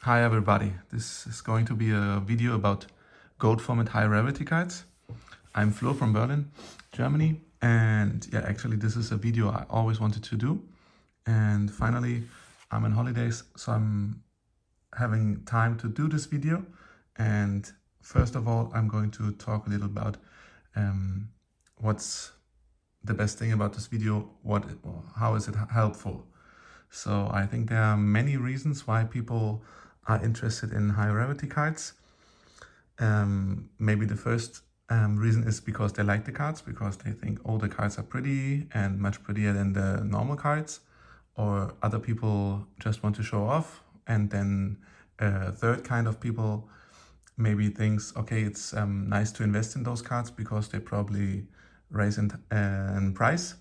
Hi everybody, this is going to be a video about goat format high rarity cards. I'm Flo from Berlin, Germany, and yeah, actually this is a video I always wanted to do, and finally I'm on holidays, so I'm having time to do this video. And first of all, I'm going to talk a little about what's the best thing about this video, how is it helpful. So I think there are many reasons why people are interested in high rarity cards. Maybe the first reason is because they like the cards, because they think, oh, the cards are pretty and much prettier than the normal cards. Or other people just want to show off. And then a third kind of people maybe thinks, okay, it's nice to invest in those cards because they probably raise in price.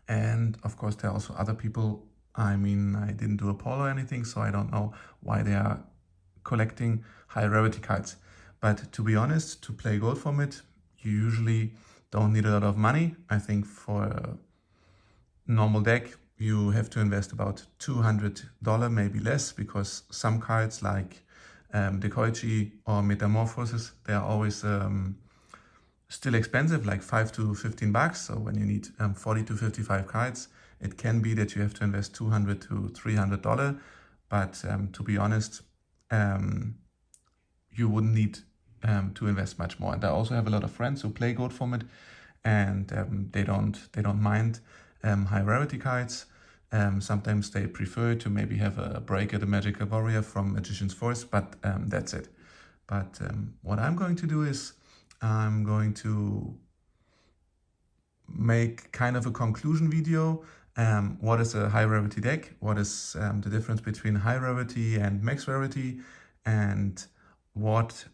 And of course, there are also other people. I mean, I didn't do a poll or anything, so I don't know why they are collecting high rarity cards. But to be honest, to play gold format, you usually don't need a lot of money. I think for a normal deck, you have to invest about $200, maybe less, because some cards like the Koichi or Metamorphosis, they are always still expensive, like $5 to $15. So when you need 40 to 55 cards, it can be that you have to invest $200 to $300. But to be honest, you wouldn't need to invest much more. And I also have a lot of friends who play gold format, and they don't mind high rarity cards. Sometimes they prefer to maybe have a breaker, the Magical Warrior from Magician's Force, but that's it. But what I'm going to do is I'm going to make kind of a conclusion video. What is a high rarity deck? What is the difference between high rarity and max rarity? And what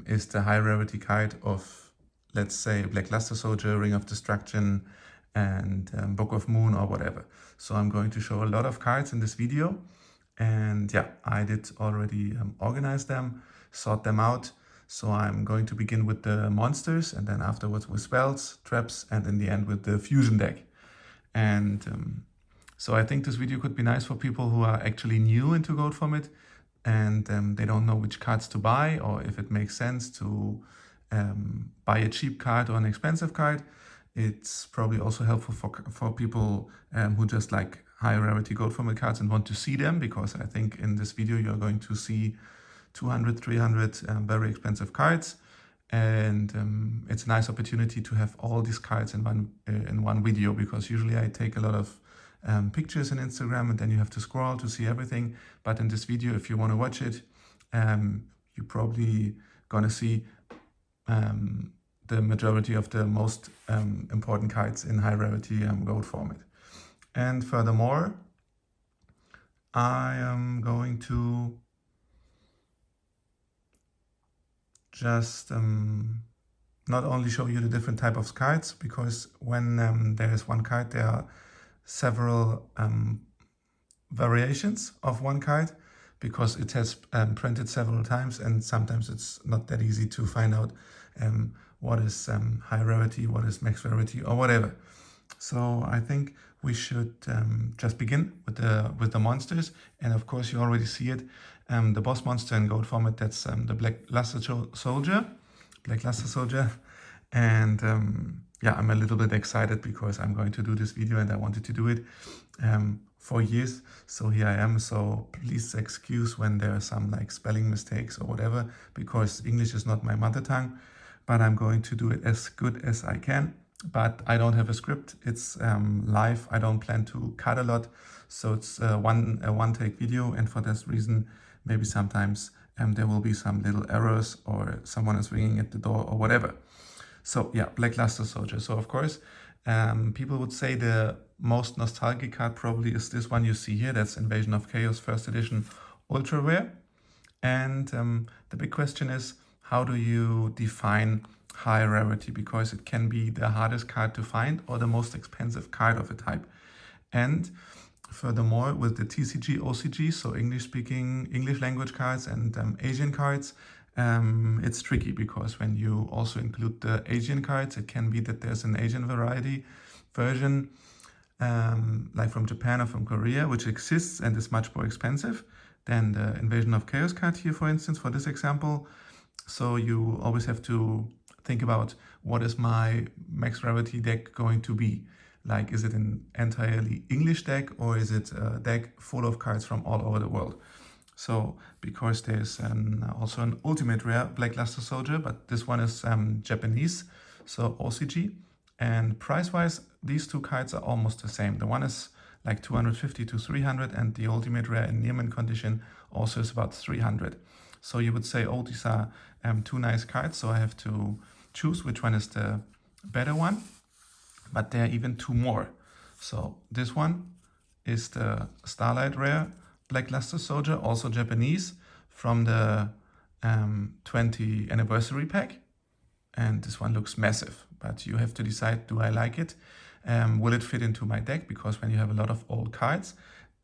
is the high rarity card of, let's say, Black Luster Soldier, Ring of Destruction, and Book of Moon or whatever. So I'm going to show a lot of cards in this video. And yeah, I did already organize them, sort them out. So I'm going to begin with the monsters, and then afterwards with spells, traps, and in the end with the fusion deck. And so I think this video could be nice for people who are actually new into gold format, and they don't know which cards to buy, or if it makes sense to buy a cheap card or an expensive card. It's probably also helpful for people who just like high rarity gold format cards and want to see them, because I think in this video you're going to see 200, 300 very expensive cards, and it's a nice opportunity to have all these cards in one video, because usually I take a lot of pictures on Instagram and then you have to scroll to see everything. But in this video, if you want to watch it, you're probably gonna see the majority of the most important cards in high rarity gold format. And furthermore, I am going to just not only show you the different type of cards, because when there is one card, there are several variations of one card, because it has printed several times, and sometimes it's not that easy to find out what is high rarity, what is max rarity, or whatever. So I think we should just begin with the monsters. And of course you already see it, the boss monster in gold format, that's the Black Luster Soldier. And yeah, I'm a little bit excited because I'm going to do this video and I wanted to do it for years. So here I am. So please excuse when there are some like spelling mistakes or whatever, because English is not my mother tongue, but I'm going to do it as good as I can. But I don't have a script. It's live. I don't plan to cut a lot. So it's a one-take video. And for this reason, maybe sometimes there will be some little errors, or someone is ringing at the door or whatever. So yeah, Black Luster Soldier. So of course, people would say the most nostalgic card probably is this one you see here. That's Invasion of Chaos First Edition Ultra Rare. And the big question is, how do you define high rarity? Because it can be the hardest card to find or the most expensive card of a type. And furthermore, with the TCG, OCG, so English-speaking, English language cards and Asian cards, it's tricky, because when you also include the Asian cards, it can be that there's an Asian version like from Japan or from Korea, which exists and is much more expensive than the Invasion of Chaos card here, for instance, for this example. So you always have to think about what is my max rarity deck going to be. Like, is it an entirely English deck, or is it a deck full of cards from all over the world? So, because there's also an ultimate rare Black Luster Soldier, but this one is Japanese, so OCG. And price-wise, these two cards are almost the same. The one is like 250 to 300, and the ultimate rare in near mint condition also is about 300. So you would say, oh, these are two nice cards, so I have to choose which one is the better one. But there are even two more. So this one is the Starlight Rare Black Luster Soldier, also Japanese, from the 20 anniversary pack. And this one looks massive, but you have to decide, do I like it? Will it fit into my deck? Because when you have a lot of old cards,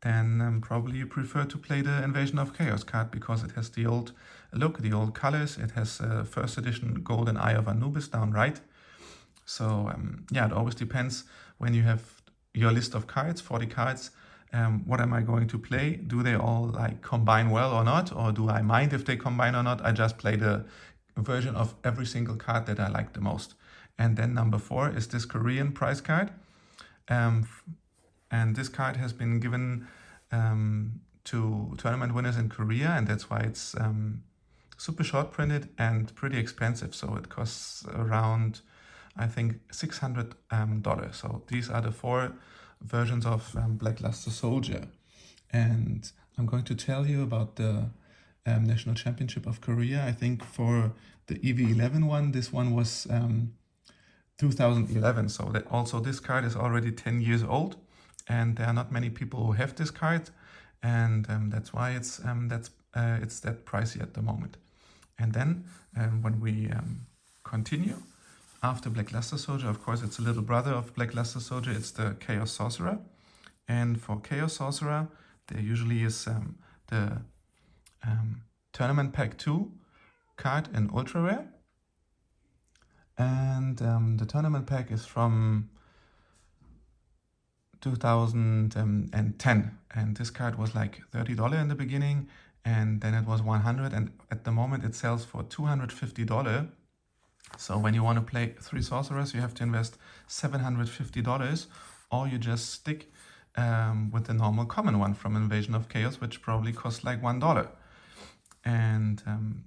then probably you prefer to play the Invasion of Chaos card, because it has the old look, the old colors. It has first edition Golden Eye of Anubis down right. So yeah, it always depends when you have your list of cards, 40 cards. What am I going to play? Do they all like combine well or not? Or do I mind if they combine or not? I just play the version of every single card that I like the most. And then number 4 is this Korean prize card. And this card has been given to tournament winners in Korea, and that's why it's super short printed and pretty expensive. So it costs around, I think, $600. So these are the 4 versions of Black Luster Soldier. And I'm going to tell you about the National Championship of Korea. I think for the EV11 one, this one was 2011. So that also this card is already 10 years old, and there are not many people who have this card, and that's why it's that pricey at the moment. And then when we continue after Black Luster Soldier, of course, it's a little brother of Black Luster Soldier. It's the Chaos Sorcerer, and for Chaos Sorcerer, there usually is the Tournament Pack 2 card in Ultra Rare, and the Tournament Pack is from 2010, and this card was like $30 in the beginning, and then it was $100, and at the moment it sells for $250. So when you want to play 3 Sorcerers, you have to invest $750, or you just stick with the normal common one from Invasion of Chaos, which probably costs like $1. And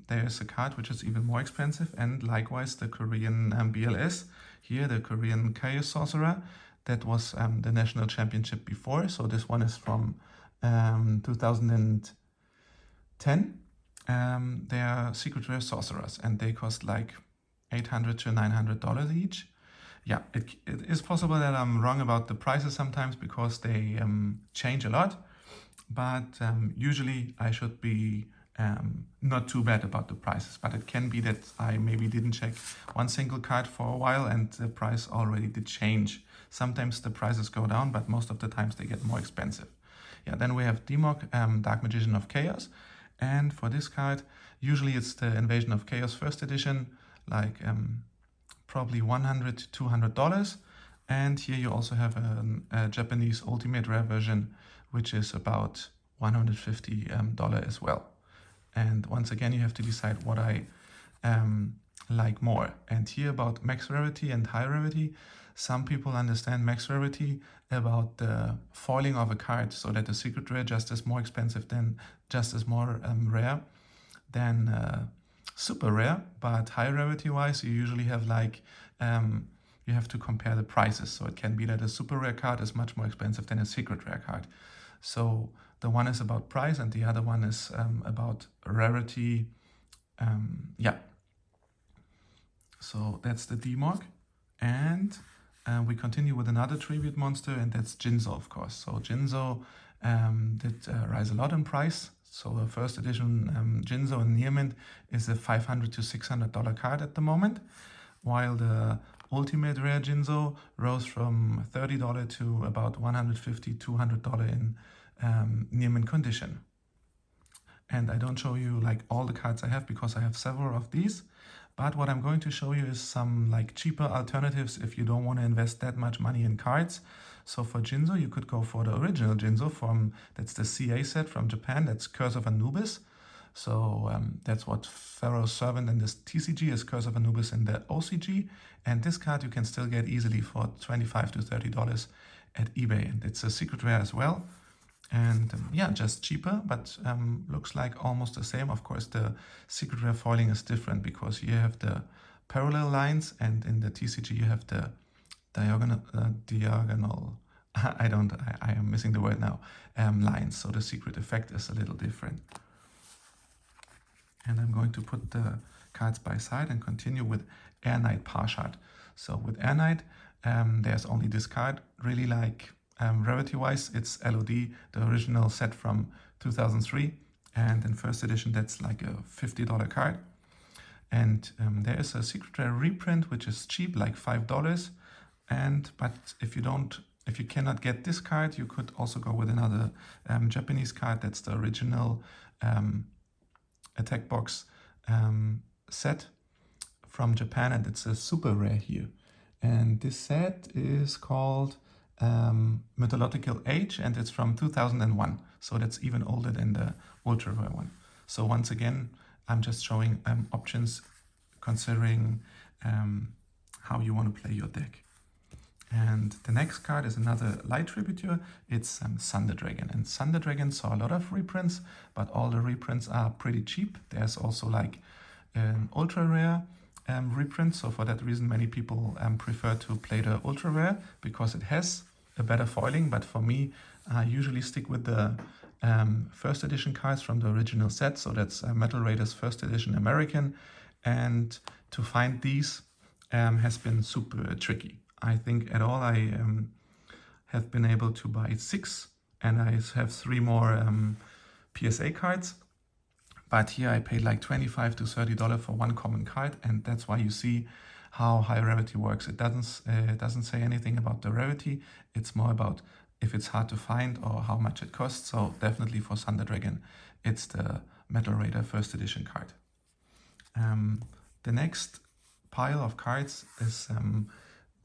there is a card which is even more expensive, and likewise the Korean BLS, here the Korean Chaos Sorcerer, that was the national championship before. So this one is from 2010. They are secret rare sorcerers, and they cost like $800 to $900 each. Yeah, it is possible that I'm wrong about the prices sometimes, because they change a lot, but usually I should be not too bad about the prices. But it can be that I maybe didn't check one single card for a while and the price already did change. Sometimes the prices go down, but most of the times they get more expensive. Yeah, then we have Demok, Dark Magician of Chaos, and for this card usually it's the Invasion of Chaos first edition, like probably $100 to $200. And here you also have a Japanese ultimate rare version, which is about $150 as well. And once again, you have to decide what I like more. And here about max rarity and high rarity, some people understand max rarity about the foiling of a card, so that the secret rare just is more expensive than just is more rare than super rare. But high rarity wise, you usually have like you have to compare the prices. So it can be that a super rare card is much more expensive than a secret rare card. So the one is about price and the other one is about rarity. Yeah. So that's the Demok. And we continue with another tribute monster, and that's Jinzo, of course. So Jinzo did rise a lot in price. So the first edition Jinzo in Near Mint is a $500 to $600 card at the moment, while the ultimate rare Jinzo rose from $30 to about $150 to $200 in Near Mint condition. And I don't show you like all the cards I have, because I have several of these. But what I'm going to show you is some like cheaper alternatives if you don't want to invest that much money in cards. So for Jinzo, you could go for the original Jinzo that's the CA set from Japan, that's Curse of Anubis. So that's what Pharaoh's Servant in this TCG is, Curse of Anubis in the OCG. And this card you can still get easily for $25 to $30 at eBay. And it's a secret rare as well. And yeah, just cheaper, but looks like almost the same. Of course, the secret rare foiling is different because you have the parallel lines, and in the TCG you have the diagonal I am missing the word now, lines. So the secret effect is a little different. And I'm going to put the cards by side and continue with Airknight Parshath. So with Airknight, there's only this card. Really, like rarity-wise, it's LOD, the original set from 2003. And in first edition, that's like a $50 card. And there is a secret rare reprint, which is cheap, like $5. But if you cannot get this card, you could also go with another Japanese card. That's the original attack box set from Japan, and it's a super rare here. And this set is called Mythological Age, and it's from 2001. So that's even older than the ultra rare one. So once again, I'm just showing options considering how you want to play your deck. And the next card is another light tributor. It's Thunder Dragon. And Thunder Dragon saw a lot of reprints, but all the reprints are pretty cheap. There's also like an ultra rare reprint. So for that reason, many people prefer to play the ultra rare because it has a better foiling. But for me, I usually stick with the first edition cards from the original set. So that's Metal Raiders first edition American. And to find these has been super tricky. I think at all I have been able to buy 6, and I have 3 more PSA cards. But here I paid like $25 to $30 for one common card, and that's why you see how high rarity works. It doesn't say anything about the rarity. It's more about if it's hard to find or how much it costs. So definitely for Thunder Dragon, it's the Metal Raider first edition card. The next pile of cards is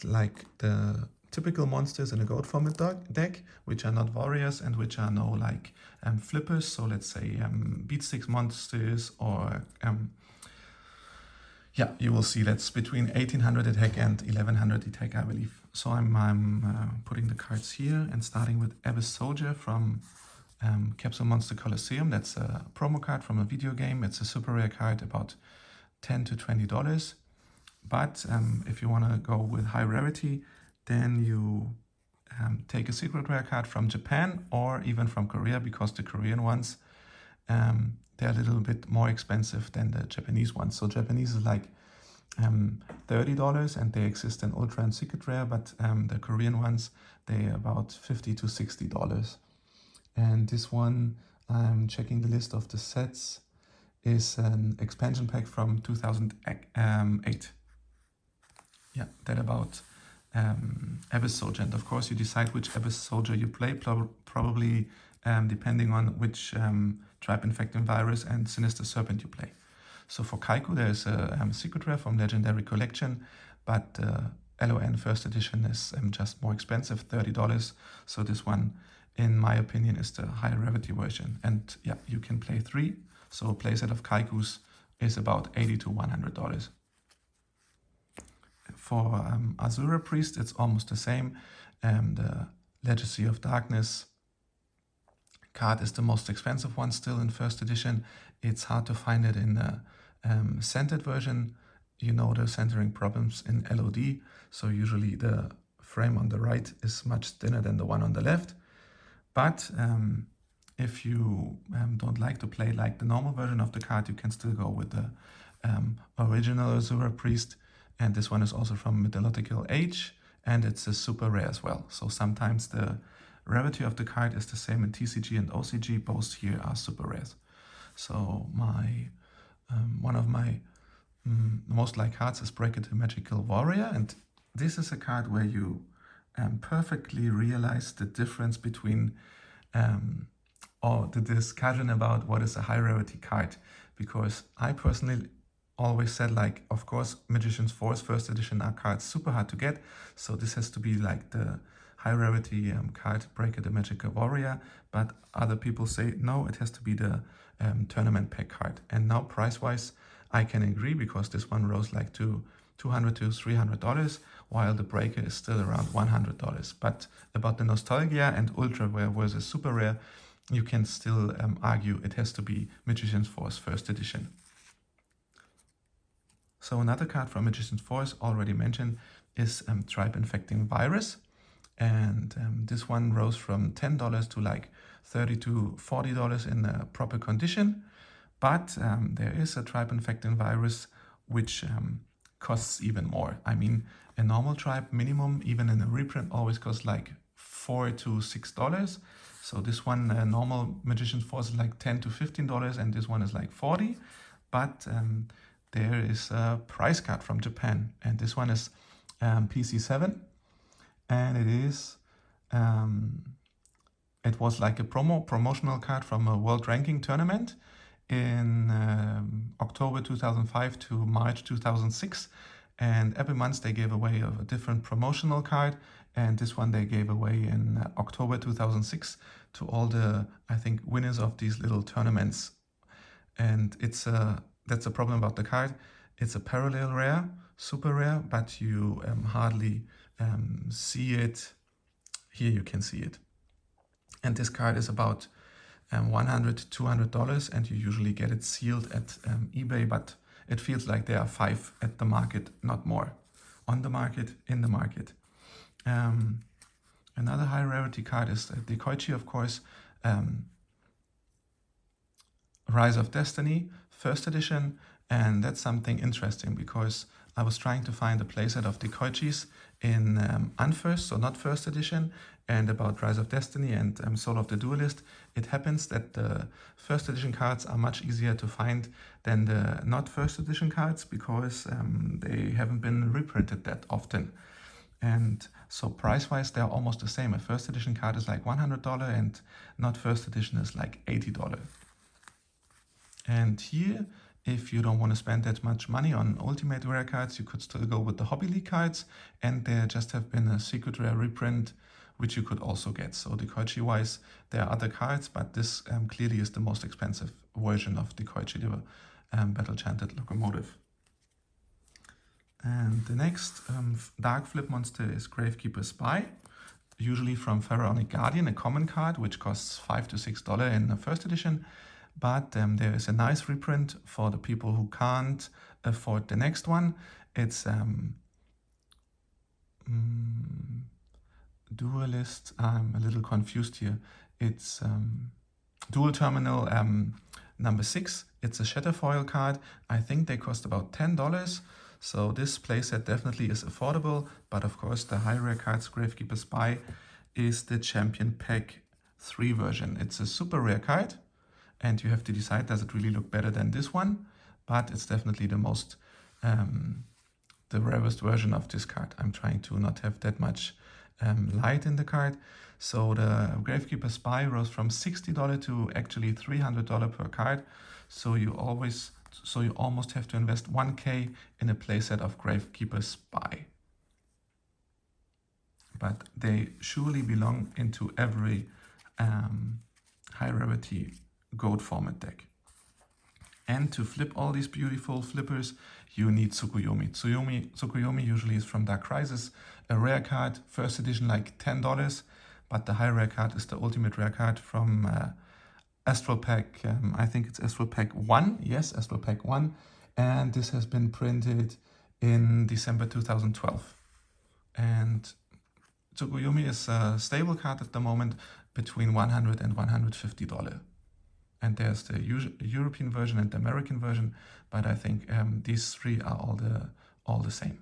like the typical monsters in a goat format deck, which are not warriors and which are no like flippers. So let's say beatstick monsters, or yeah, you will see that's between 1800 attack and 1100 attack, I believe. So I'm putting the cards here and starting with Abyss Soldier from Capsule Monster Colosseum. That's a promo card from a video game. It's a super rare card, about $10 to $20. But if you want to go with high rarity, then you take a secret rare card from Japan or even from Korea, because the Korean ones, they're a little bit more expensive than the Japanese ones. So Japanese is like $30 and they exist in ultra and secret rare, but the Korean ones, they're about $50 to $60. And this one, I'm checking the list of the sets, is an expansion pack from 2008. Yeah, that about Abyss Soldier. And of course, you decide which Abyss Soldier you play, probably depending on which Tribe Infecting Virus and Sinister Serpent you play. So for Kycoo, there's a secret rare from Legendary Collection, but LON first edition is just more expensive, $30. So this one, in my opinion, is the higher rarity version. And yeah, you can play 3. So a playset of Kycoos is about $80 to $100. For Azura Priest, it's almost the same. The Legacy of Darkness card is the most expensive one still in first edition. It's hard to find it in the centered version. You know the centering problems in LOD, so usually the frame on the right is much thinner than the one on the left. But if you don't like to play like the normal version of the card, you can still go with the original Azura Priest. And this one is also from Mythological Age, and it's a super rare as well. So sometimes the rarity of the card is the same in TCG and OCG. Both here are super rares. So my one of my most liked cards is Break It, a Magical Warrior. And this is a card where you perfectly realize the difference between or the discussion about what is a high rarity card. Because I personally always said, like, of course, Magician's Force first edition are cards super hard to get. So this has to be like the high rarity card Breaker the Magical Warrior, but other people say no, it has to be the tournament pack card. And now price wise I can agree, because this one rose like to $200 to $300, while the Breaker is still around $100. But about the nostalgia and ultra rare versus super rare, you can still argue it has to be Magician's Force first edition. So another card from Magician's Force, already mentioned, is Tribe Infecting Virus. And this one rose from $10 to like $30 to $40 in a proper condition. But there is a Tribe Infecting Virus which costs even more. I mean, a normal tribe minimum, even in a reprint, always costs like $4 to $6. So this one, normal Magician's Force is like $10 to $15, and this one is like $40. But there is a price card from Japan, and this one is PC7, and it is it was like a promotional card from a world ranking tournament in October 2005 to March 2006, and every month they gave away a different promotional card, and this one they gave away in October 2006 to all the, I think, winners of these little tournaments. And that's a problem about the card. It's a parallel rare, super rare, but you hardly see it. Here you can see it. And this card is about $100 to $200, and you usually get it sealed at eBay, but it feels like there are 5 at the market, not more. On the market, in the market. Another high rarity card is the Kycoo, of course. Rise of Destiny, first edition, and that's something interesting, because I was trying to find a playset of the Kycoos in unfirst, so not first edition, and about Rise of Destiny and Soul of the Duelist. It happens that the first edition cards are much easier to find than the not first edition cards, because they haven't been reprinted that often. And so price-wise, they're almost the same. A first edition card is like $100, and not first edition is like $80. And here, if you don't want to spend that much money on ultimate rare cards, you could still go with the Hobby League cards, and there just have been a secret rare reprint, which you could also get. So the Kycoo wise, there are other cards, but this clearly is the most expensive version of the Kycoo, the Battle Chanted Locomotive. And the next dark flip monster is Gravekeeper Spy, usually from Pharaonic Guardian, a common card, which costs $5 to $6 in the first edition. But there is a nice reprint for the people who can't afford the next one. It's Duelist. I'm a little confused here. It's Dual Terminal number 6. It's a Shatterfoil card. I think they cost about $10. So this playset definitely is affordable. But of course, the high rare cards Gravekeeper Spy is the Champion Pack 3 version. It's a super rare card, and you have to decide, does it really look better than this one? But it's definitely the most, the rarest version of this card. I'm trying to not have that much light in the card. So the Gravekeeper Spy rose from $60 to actually $300 per card. So you almost have to invest $1K in a playset of Gravekeeper Spy. But they surely belong into every high rarity GOAT format deck. And to flip all these beautiful flippers, you need Tsukuyomi. Tsukuyomi usually is from Dark Crisis, a rare card, first edition like $10, but the high rare card is the ultimate rare card from Astral Pack, I think it's Astral Pack 1, yes, Astral Pack 1, and this has been printed in December 2012. And Tsukuyomi is a stable card at the moment between $100 and $150. And there's the European version and the American version, but I think these 3 are all the same.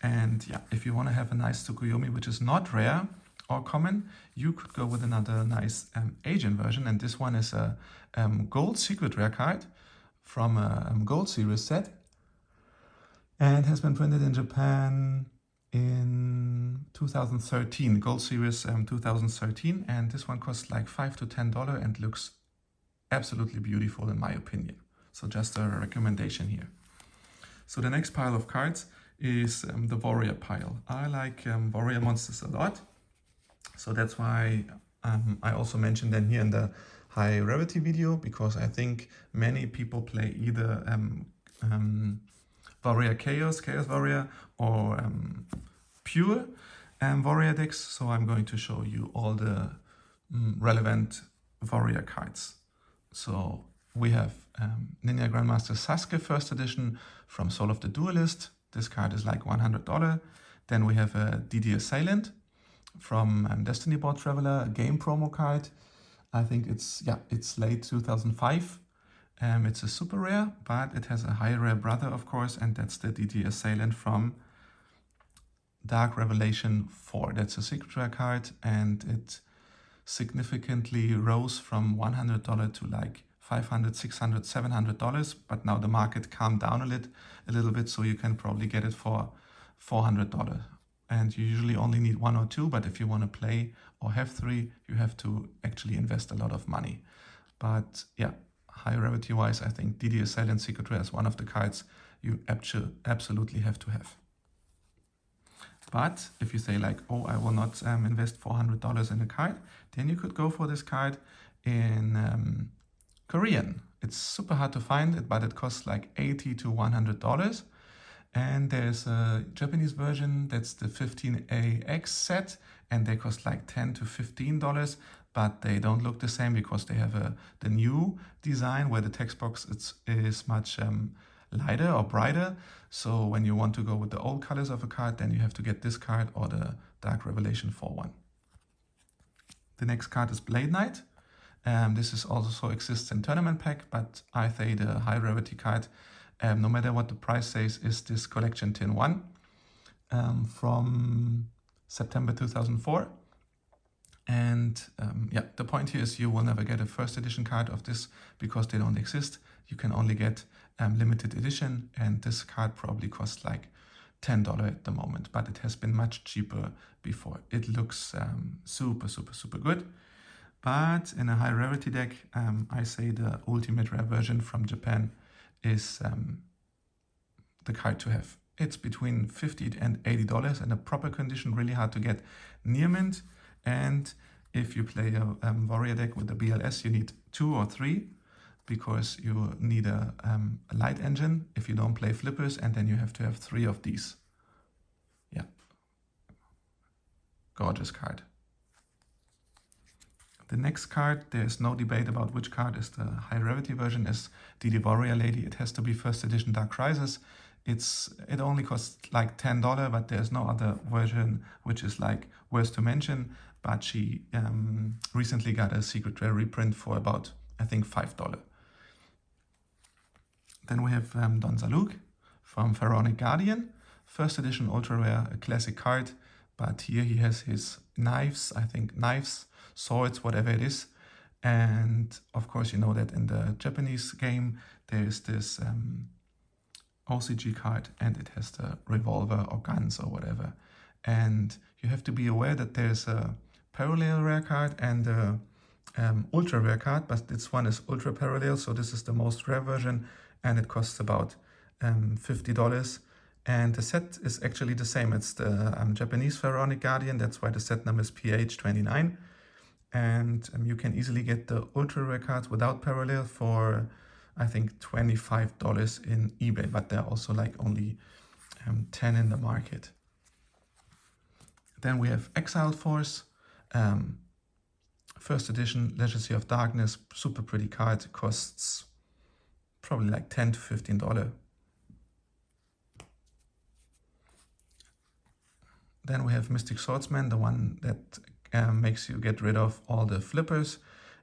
And yeah, if you want to have a nice Tsukuyomi, which is not rare or common, you could go with another nice Asian version. And this one is a gold secret rare card from a gold series set, and has been printed in Japan in 2013, Gold Series 2013, and this one costs like $5 to $10 and looks absolutely beautiful in my opinion. So just a recommendation here. So the next pile of cards is the Warrior pile. I like Warrior monsters a lot, so that's why I also mentioned them here in the high rarity video, because I think many people play either Warrior Chaos Warrior, or pure Warrior decks. So I'm going to show you all the relevant Warrior cards. So we have Ninja Grandmaster Sasuke first edition from Soul of the Duelist. This card is like $100. Then we have a DD Assailant from Destiny Board Traveler, a game promo card. I think it's late 2005. It's a super rare, but it has a high rare brother, of course, and that's the DD Assailant from Dark Revelation 4. That's a secret rare card, and it significantly rose from $100 to like $500, $600, $700, but now the market calmed down a little bit, so you can probably get it for $400. And you usually only need 1 or 2, but if you want to play or have 3, you have to actually invest a lot of money. But yeah, high rarity wise, I think DD Assailant Secret Rare is one of the cards you absolutely have to have. But if you say like, oh, I will not invest $400 in a card, then you could go for this card in Korean. It's super hard to find it, but it costs like $80 to $100. And there's a Japanese version, that's the 15AX set, and they cost like $10 to $15, but they don't look the same because they have the new design where the text box is much lighter or brighter. So when you want to go with the old colors of a card, then you have to get this card or the Dark Revelation 4 one. The next card is Blade Knight. This is also exists in tournament pack, but I say the high rarity card, no matter what the price says, is this collection tin 1 from September 2004. And yeah, the point here is you will never get a first edition card of this because they don't exist. You can only get limited edition, and this card probably costs like $10 at the moment, but it has been much cheaper before. It looks super, super, super good. But in a high rarity deck, I say the ultimate rare version from Japan is the card to have. It's between $50 and $80 in a proper condition, really hard to get near mint. And if you play a warrior deck with the BLS, you need 2 or 3 because you need a light engine if you don't play flippers, and then you have to have 3 of these. Yeah, gorgeous card. The next card, there's no debate about which card is the high rarity version, is DD Warrior Lady. It has to be first edition Dark Crisis. It only costs like $10, but there's no other version which is like worth to mention. But she recently got a secret rare reprint for about, I think, $5. Then we have Don Zaluk from Pharaonic Guardian, first edition ultra rare, a classic card. But here he has his knives, I think knives, swords, whatever it is. And of course, you know that in the Japanese game, there is this OCG card, and it has the revolver or guns or whatever. And you have to be aware that there's a parallel rare card and a ultra rare card, but this one is ultra parallel, so this is the most rare version, and it costs about $50. And the set is actually the same. It's the Japanese Pharaonic Guardian. That's why the set number is PH29. And you can easily get the ultra rare cards without parallel for, I think, $25 in eBay, but they're also like only 10 in the market. Then we have Exiled Force, first edition, Legacy of Darkness, super pretty card, costs probably like $10 to $15. Then we have Mystic Swordsman, the one that makes you get rid of all the flippers.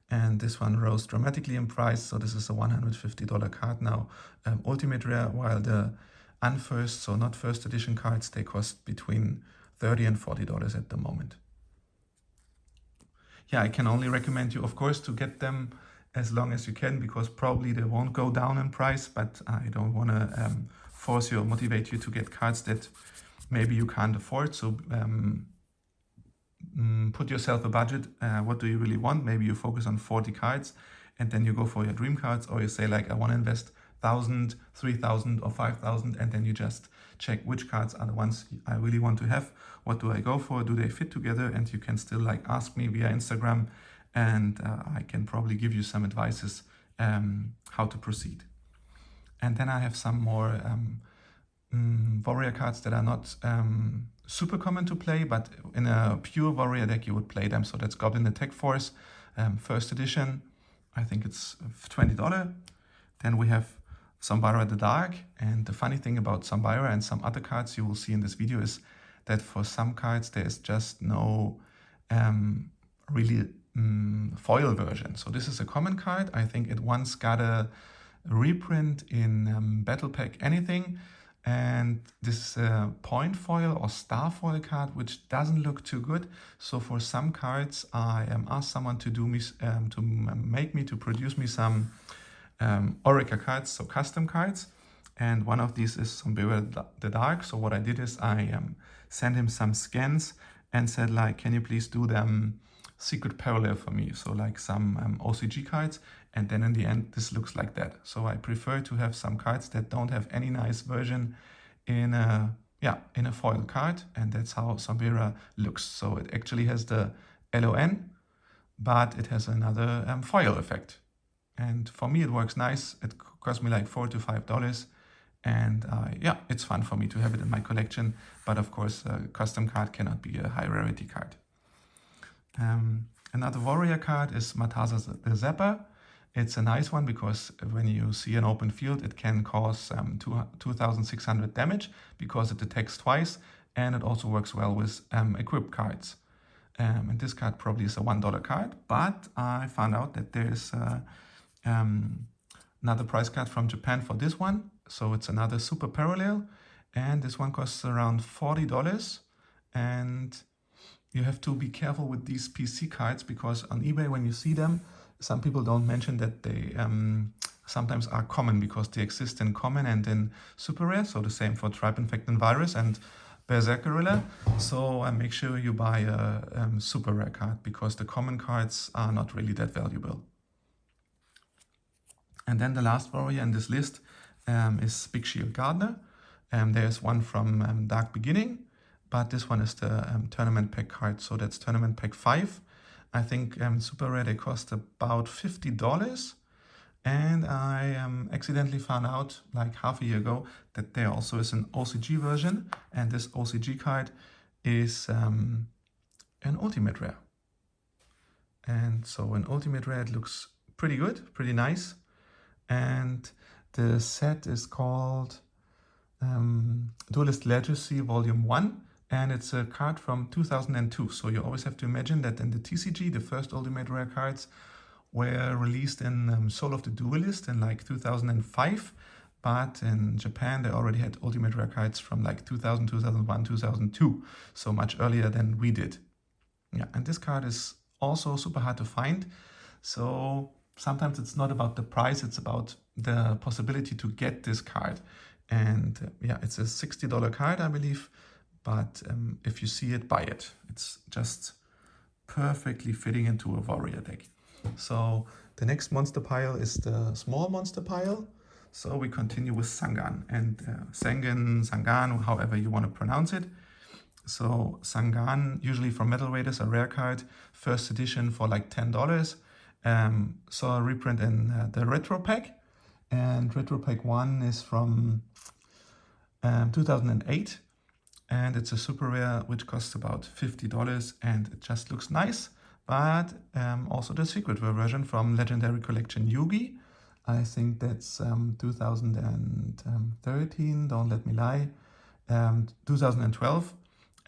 And this one rose dramatically in price, so this is a $150 card now. Ultimate rare, while the unfirst, so not first edition cards, they cost between $30 and $40 at the moment. Yeah, I can only recommend you, of course, to get them as long as you can, because probably they won't go down in price, but I don't want to force you or motivate you to get cards that maybe you can't afford. So put yourself a budget. What do you really want? Maybe you focus on 40 cards and then you go for your dream cards, or you say like, I want to invest 1,000, 3,000 or 5,000, and then you just check which cards are the ones I really want to have. What do I go for? Do they fit together? And you can still like ask me via Instagram, and I can probably give you some advices how to proceed. And then I have some more warrior cards that are not super common to play, but in a pure warrior deck you would play them. So that's Goblin Attack Force, first edition. I think it's $20. Then we have Sambaira the Dark, and the funny thing about Sambaira and some other cards you will see in this video is that for some cards there is just no really foil version. So this is a common card. I think it once got a reprint in Battle Pack Anything, and this is a point foil or star foil card which doesn't look too good. So for some cards I asked someone to do me to produce me some Orica cards, so custom cards, and one of these is Sambaira the Dark. So what I did is I sent him some scans and said like, can you please do them secret parallel for me, so like some OCG cards, and then in the end this looks like that. So I prefer to have some cards that don't have any nice version in a foil card, and that's how Sambaira looks. So it actually has the LON, but it has another foil effect, and for me it works nice. It cost me like $4 to $5, and it's fun for me to have it in my collection. But of course a custom card cannot be a high rarity card. Another warrior card is Matasa the Zapper. It's a nice one because when you see an open field, it can cause 2,600 damage because it attacks twice, and it also works well with equipped cards. And this card probably is a $1 card, but I found out that there's another price card from Japan for this one. So it's another super parallel, and this one costs around $40, and you have to be careful with these PC cards because on eBay when you see them, some people don't mention that they sometimes are common because they exist in common and in super rare. So the same for Tribe Infecting Virus and Berserkerilla. So make sure you buy a super rare card because the common cards are not really that valuable. And then the last warrior in this list is Big Shield Gardna. There's one from Dark Beginning, but this one is the tournament pack card, so that's tournament pack 5. I think super rare they cost about $50, and I accidentally found out like half a year ago that there also is an OCG version, and this OCG card is an ultimate rare. And so an ultimate rare, it looks pretty good, pretty nice, and the set is called Duelist Legacy Volume 1. And it's a card from 2002. So you always have to imagine that in the TCG, the first Ultimate Rare cards were released in Soul of the Duelist in like 2005. But in Japan, they already had Ultimate Rare cards from like 2000, 2001, 2002. So much earlier than we did. Yeah, and this card is also super hard to find. So sometimes it's not about the price, it's about the possibility to get this card. And it's a $60 card, I believe. But if you see it, buy it. It's just perfectly fitting into a warrior deck. So the next monster pile is the small monster pile. So we continue with Sangan and Sangan, however you want to pronounce it. So Sangan, usually from Metal Raiders, a rare card, first edition for like $10. Saw a reprint in the Retro Pack. And Retro Pack 1 is from 2008. And it's a super rare, which costs about $50, and it just looks nice. But also the secret version from Legendary Collection YuGiOh. I think that's 2013, don't let me lie. 2012.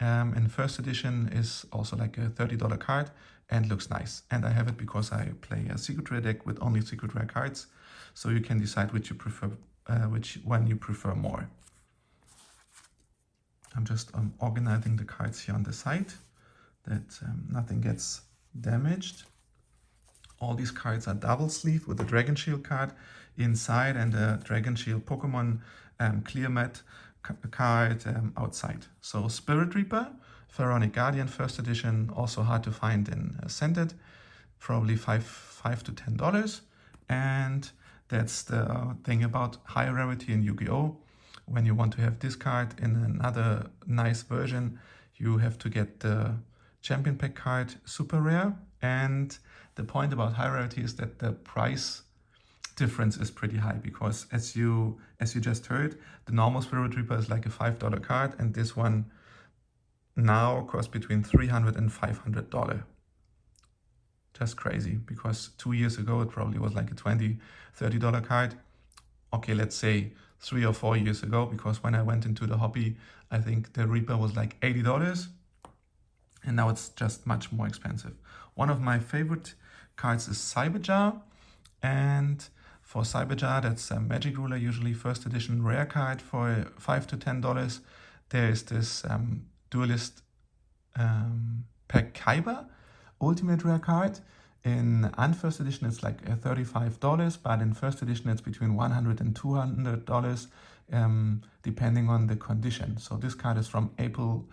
And first edition is also like a $30 card and looks nice. And I have it because I play a secret rare deck with only secret rare cards. So you can decide which one you prefer more. I'm just organizing the cards here on the side that nothing gets damaged. All these cards are double sleeved with a Dragon Shield card inside and a Dragon Shield Pokemon clear mat card outside. So Spirit Reaper, Pharaonic Guardian first edition, also hard to find in Scented, probably $5 to $10. And That's the thing about high rarity in Yu-Gi-Oh! When you want to have this card in another nice version, you have to get the champion pack card super rare. And the point about high rarity is that the price difference is pretty high, because as you just heard, the normal Spirit Reaper is like a $5 card, and this one now costs between $300 and $500. Just crazy, because 2 years ago it probably was like a $20, $30 card. Okay, let's say 3 or 4 years ago, because when I went into the hobby, I think the Reaper was like $80, and now it's just much more expensive. One of my favorite cards is Cyber Jar, and for Cyber Jar, that's a Magic Ruler, usually first edition rare card for $5 to $10. There is this Duelist Pack Kyber ultimate rare card. In unfirst edition, it's like $35, but in first edition, it's between $100 and $200, depending on the condition. So this card is from April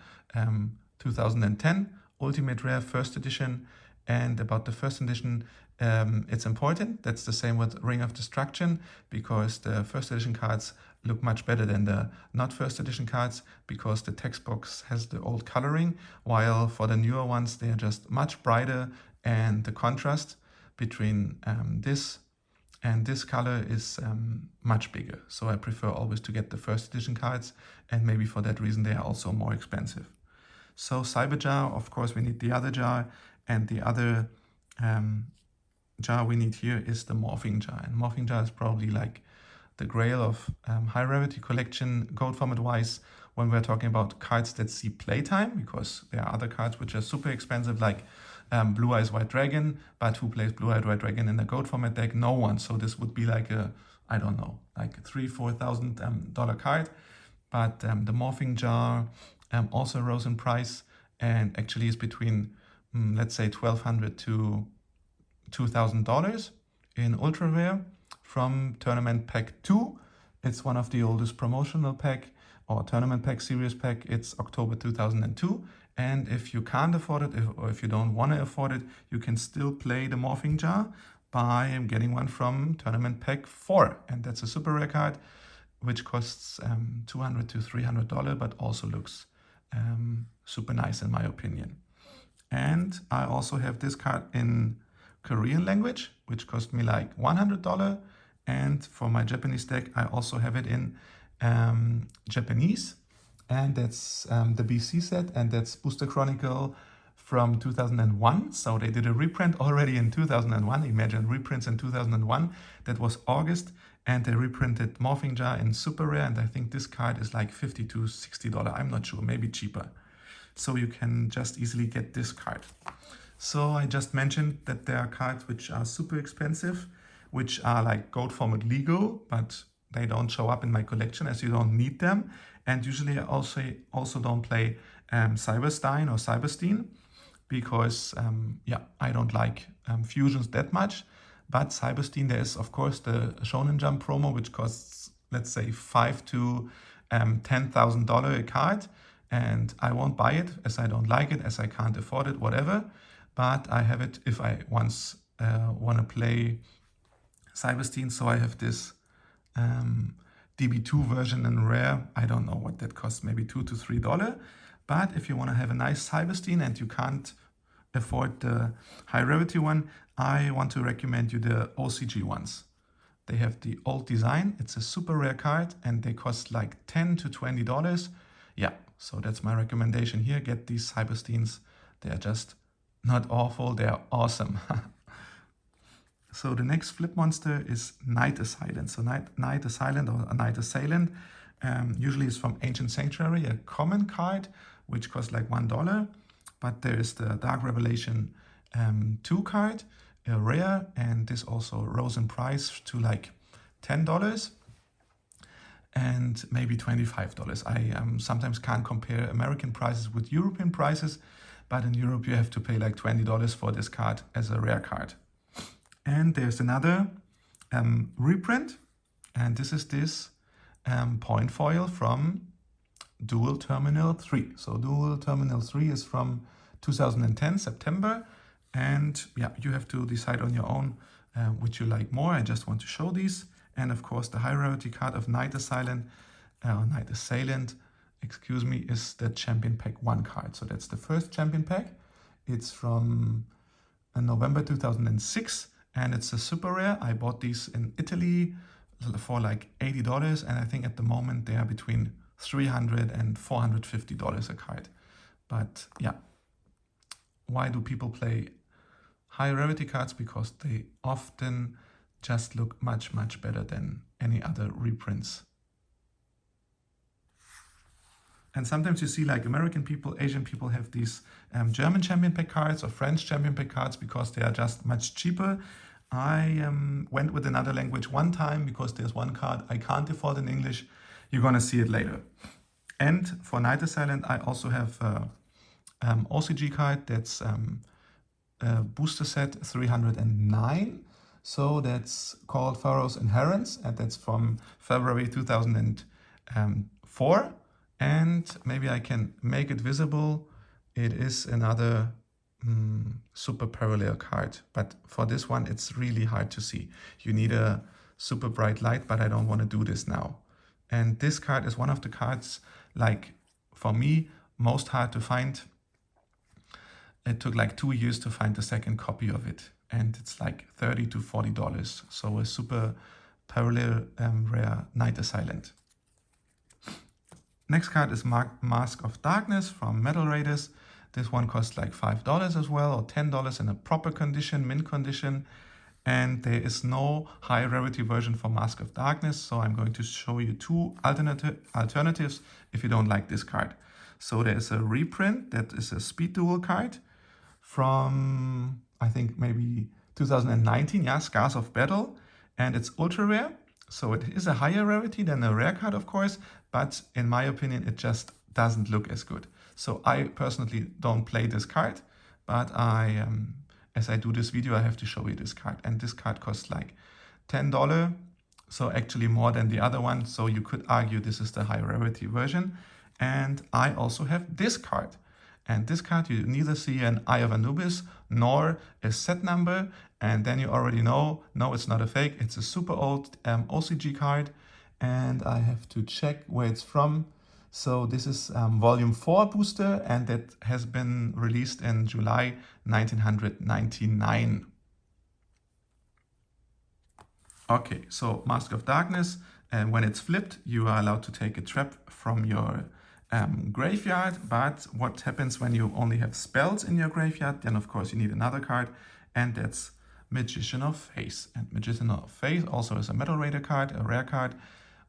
2010, ultimate rare first edition. And about the first edition, it's important. That's the same with Ring of Destruction, because the first edition cards look much better than the not first edition cards, because the text box has the old coloring, while for the newer ones, they are just much brighter, and the contrast between this and this color is much bigger. So I prefer always to get the first edition cards, and maybe for that reason they are also more expensive. So Cyber Jar, of course, we need the other jar, and the other jar we need here is the Morphing Jar. And Morphing Jar is probably like the grail of high rarity collection, gold format wise, when we're talking about cards that see playtime, because there are other cards which are super expensive, like Blue Eyes White Dragon, but who plays Blue Eyed White Dragon in a gold format deck? No one. So this would be like a, I don't know, like a $3,000-$4,000 card. But the Morphing Jar also rose in price, and actually is between let's say $1,200 to $2,000 in ultra rare from Tournament Pack 2. It's one of the oldest promotional pack or Tournament Pack series pack. It's October 2002. And if you can't afford it, or if you don't want to afford it, you can still play the Morphing Jar by getting one from Tournament Pack 4. And that's a super rare card, which costs $200 to $300, but also looks super nice in my opinion. And I also have this card in Korean language, which cost me like $100. And for my Japanese deck, I also have it in Japanese. And that's the BC set, and that's Booster Chronicle from 2001. So they did a reprint already in 2001. Imagine reprints in 2001. That was August. And they reprinted Morphing Jar in super rare. And I think this card is like $50 to $60. I'm not sure, maybe cheaper. So you can just easily get this card. So I just mentioned that there are cards which are super expensive, which are like gold format legal, but they don't show up in my collection as you don't need them. And usually I also don't play Cyber Stein or Cyber Stein, because I don't like fusions that much. But Cyber Stein, there is of course the Shonen Jump promo, which costs, let's say, $5,000 to $10,000 a card. And I won't buy it as I don't like it, as I can't afford it, whatever. But I have it if I once want to play Cyber Stein. So I have this DB2 version in rare. I don't know what that costs, maybe $2 to $3. But if you want to have a nice Cyber Stein and you can't afford the high rarity one, I want to recommend you the OCG ones. They have the old design. It's a super rare card, and they cost like $10 to $20. Yeah, so that's my recommendation here. Get these Cyber Steins. They are just not awful, they are awesome. So the next flip monster is Night Assailant. So Night Assailant or Night Assailant usually is from Ancient Sanctuary, a common card, which costs like $1. But there is the Dark Revelation 2 card, a rare, and this also rose in price to like $10. And maybe $25. I sometimes can't compare American prices with European prices, but in Europe you have to pay like $20 for this card as a rare card. And there's another reprint, and this is this point foil from Dual Terminal 3. So Dual Terminal 3 is from 2010, September, and yeah, you have to decide on your own which you like more. I just want to show these. And of course, the high rarity card of Night Assailant, excuse me, is the Champion Pack 1 card. So that's the first Champion Pack. It's from November 2006, and it's a super rare. I bought these in Italy for like $80, and I think at the moment they are between $300 and $450 a card. But yeah, why do people play high rarity cards? Because they often just look much, much better than any other reprints. And sometimes you see like American people, Asian people have these German Champion Pack cards or French Champion Pack cards because they are just much cheaper. I went with another language one time because there's one card I can't afford in English. You're gonna see it later. And for Night Assailant, I also have OCG card that's booster set 309. So that's called Pharaoh's Inherence, and that's from February 2004. And maybe I can make it visible. It is another super parallel card, but for this one it's really hard to see. You need a super bright light, but I don't want to do this now. And this card is one of the cards, like for me, most hard to find. It took like 2 years to find the second copy of it, and it's like $30 to $40. So a super parallel rare Night Assailant. Next card is Mask of Darkness from Metal Raiders. This one costs like $5 as well, or $10 in a proper condition, mint condition. And there is no high rarity version for Mask of Darkness, so I'm going to show you two alternatives if you don't like this card. So there is a reprint that is a speed duel card from, I think maybe 2019, yeah, Scars of Battle, and it's ultra rare. So it is a higher rarity than a rare card, of course, but in my opinion, it just doesn't look as good. So I personally don't play this card, but as I do this video, I have to show you this card. And this card costs like $10, so actually more than the other one. So you could argue this is the high rarity version. And I also have this card. And this card, you neither see an Eye of Anubis nor a set number. And then you already know, no, it's not a fake. It's a super old OCG card. And I have to check where it's from. So this is volume 4 booster, and that has been released in July 1999. Okay, so Mask of Darkness, when it's flipped, you are allowed to take a trap from your graveyard, but what happens when you only have spells in your graveyard? Then of course you need another card, and that's Magician of Faith. And Magician of Faith also is a Metal Raider card, a rare card,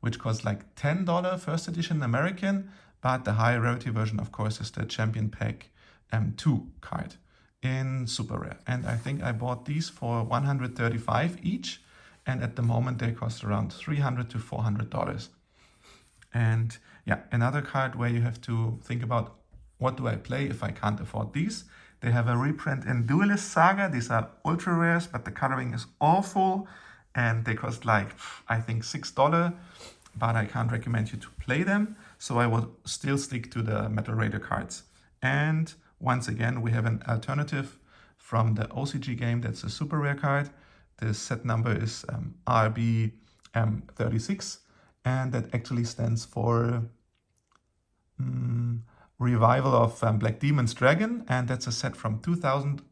which costs like $10 first edition American, but the high rarity version, of course, is the Champion Pack 2 card in super rare. And I think I bought these for $135 each, and at the moment they cost around $300 to $400. And yeah, another card where you have to think about, what do I play if I can't afford these? They have a reprint in Duelist Saga. These are ultra rares, but the coloring is awful. And they cost like, I think $6, but I can't recommend you to play them. So I will still stick to the Metal Raider cards. And once again, we have an alternative from the OCG game. That's a super rare card. The set number is RB36. And that actually stands for Revival of Black Demon's Dragon. And that's a set from 2000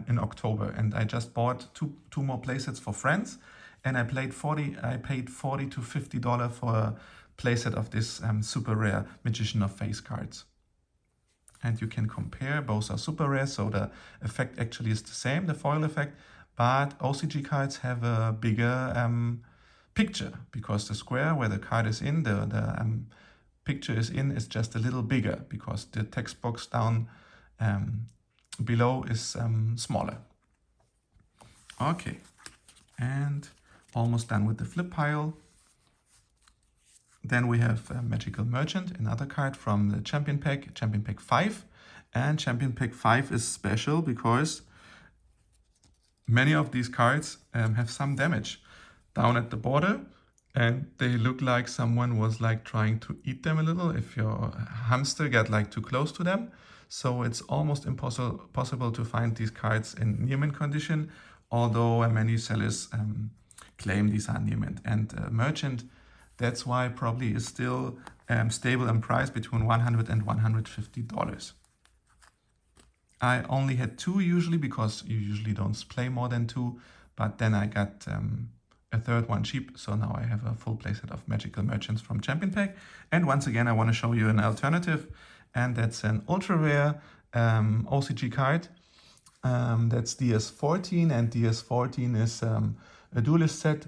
in October. And I just bought two more playsets for friends. And I paid $40 to $50 for a playset of this super rare Magician of Faith cards. And you can compare, both are super rare, so the effect actually is the same, the foil effect, but OCG cards have a bigger picture, because the square where the card is in, the picture is just a little bigger, because the text box down below is smaller. Okay, and almost done with the flip pile. Then we have Magical Merchant, another card from the Champion Pack 5. And Champion Pack 5 is special because many of these cards have some damage down at the border, and they look like someone was like trying to eat them a little if your hamster got like too close to them. So it's almost impossible to find these cards in near mint condition, although many sellers claim these are near mint. And merchant, that's why probably is still stable in price between $100 and $150. I only had 2 usually, because you usually don't play more than 2, but then I got a third one cheap, so now I have a full playset of Magical Merchants from Champion Pack. And once again, I want to show you an alternative, and that's an ultra rare OCG card. That's DS14, and DS14 is a duelist set